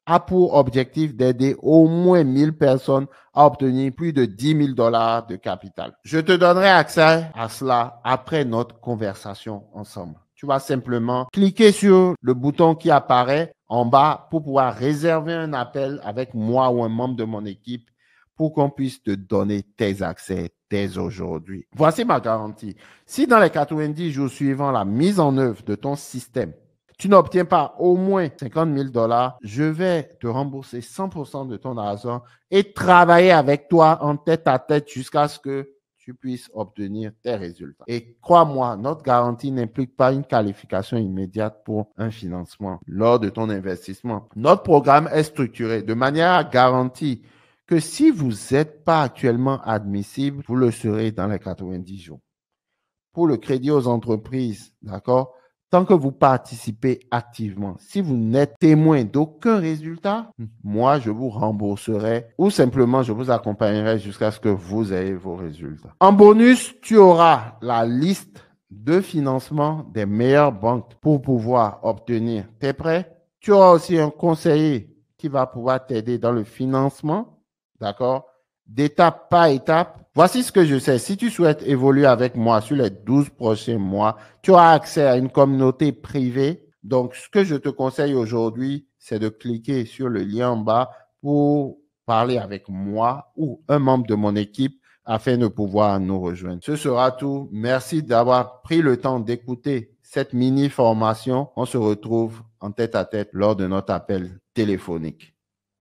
a pour objectif d'aider au moins 1000 personnes à obtenir plus de 10 000 dollars de capital. Je te donnerai accès à cela après notre conversation ensemble. Tu vas simplement cliquer sur le bouton qui apparaît en bas pour pouvoir réserver un appel avec moi ou un membre de mon équipe pour qu'on puisse te donner tes accès dès aujourd'hui. Voici ma garantie. Si dans les 90 jours suivants la mise en œuvre de ton système, tu n'obtiens pas au moins 50 000 dollars, je vais te rembourser 100% de ton argent et travailler avec toi en tête à tête jusqu'à ce que tu puisses obtenir tes résultats. Et crois-moi, notre garantie n'implique pas une qualification immédiate pour un financement lors de ton investissement. Notre programme est structuré de manière à garantir que si vous n'êtes pas actuellement admissible, vous le serez dans les 90 jours. Pour le crédit aux entreprises, d'accord? Tant que vous participez activement, si vous n'êtes témoin d'aucun résultat, moi, je vous rembourserai ou simplement je vous accompagnerai jusqu'à ce que vous ayez vos résultats. En bonus, tu auras la liste de financement des meilleures banques pour pouvoir obtenir tes prêts. Tu auras aussi un conseiller qui va pouvoir t'aider dans le financement, d'accord? D'étape par étape. Voici ce que je sais. Si tu souhaites évoluer avec moi sur les 12 prochains mois, tu auras accès à une communauté privée. Donc, ce que je te conseille aujourd'hui, c'est de cliquer sur le lien en bas pour parler avec moi ou un membre de mon équipe afin de pouvoir nous rejoindre. Ce sera tout. Merci d'avoir pris le temps d'écouter cette mini formation. On se retrouve en tête à tête lors de notre appel téléphonique.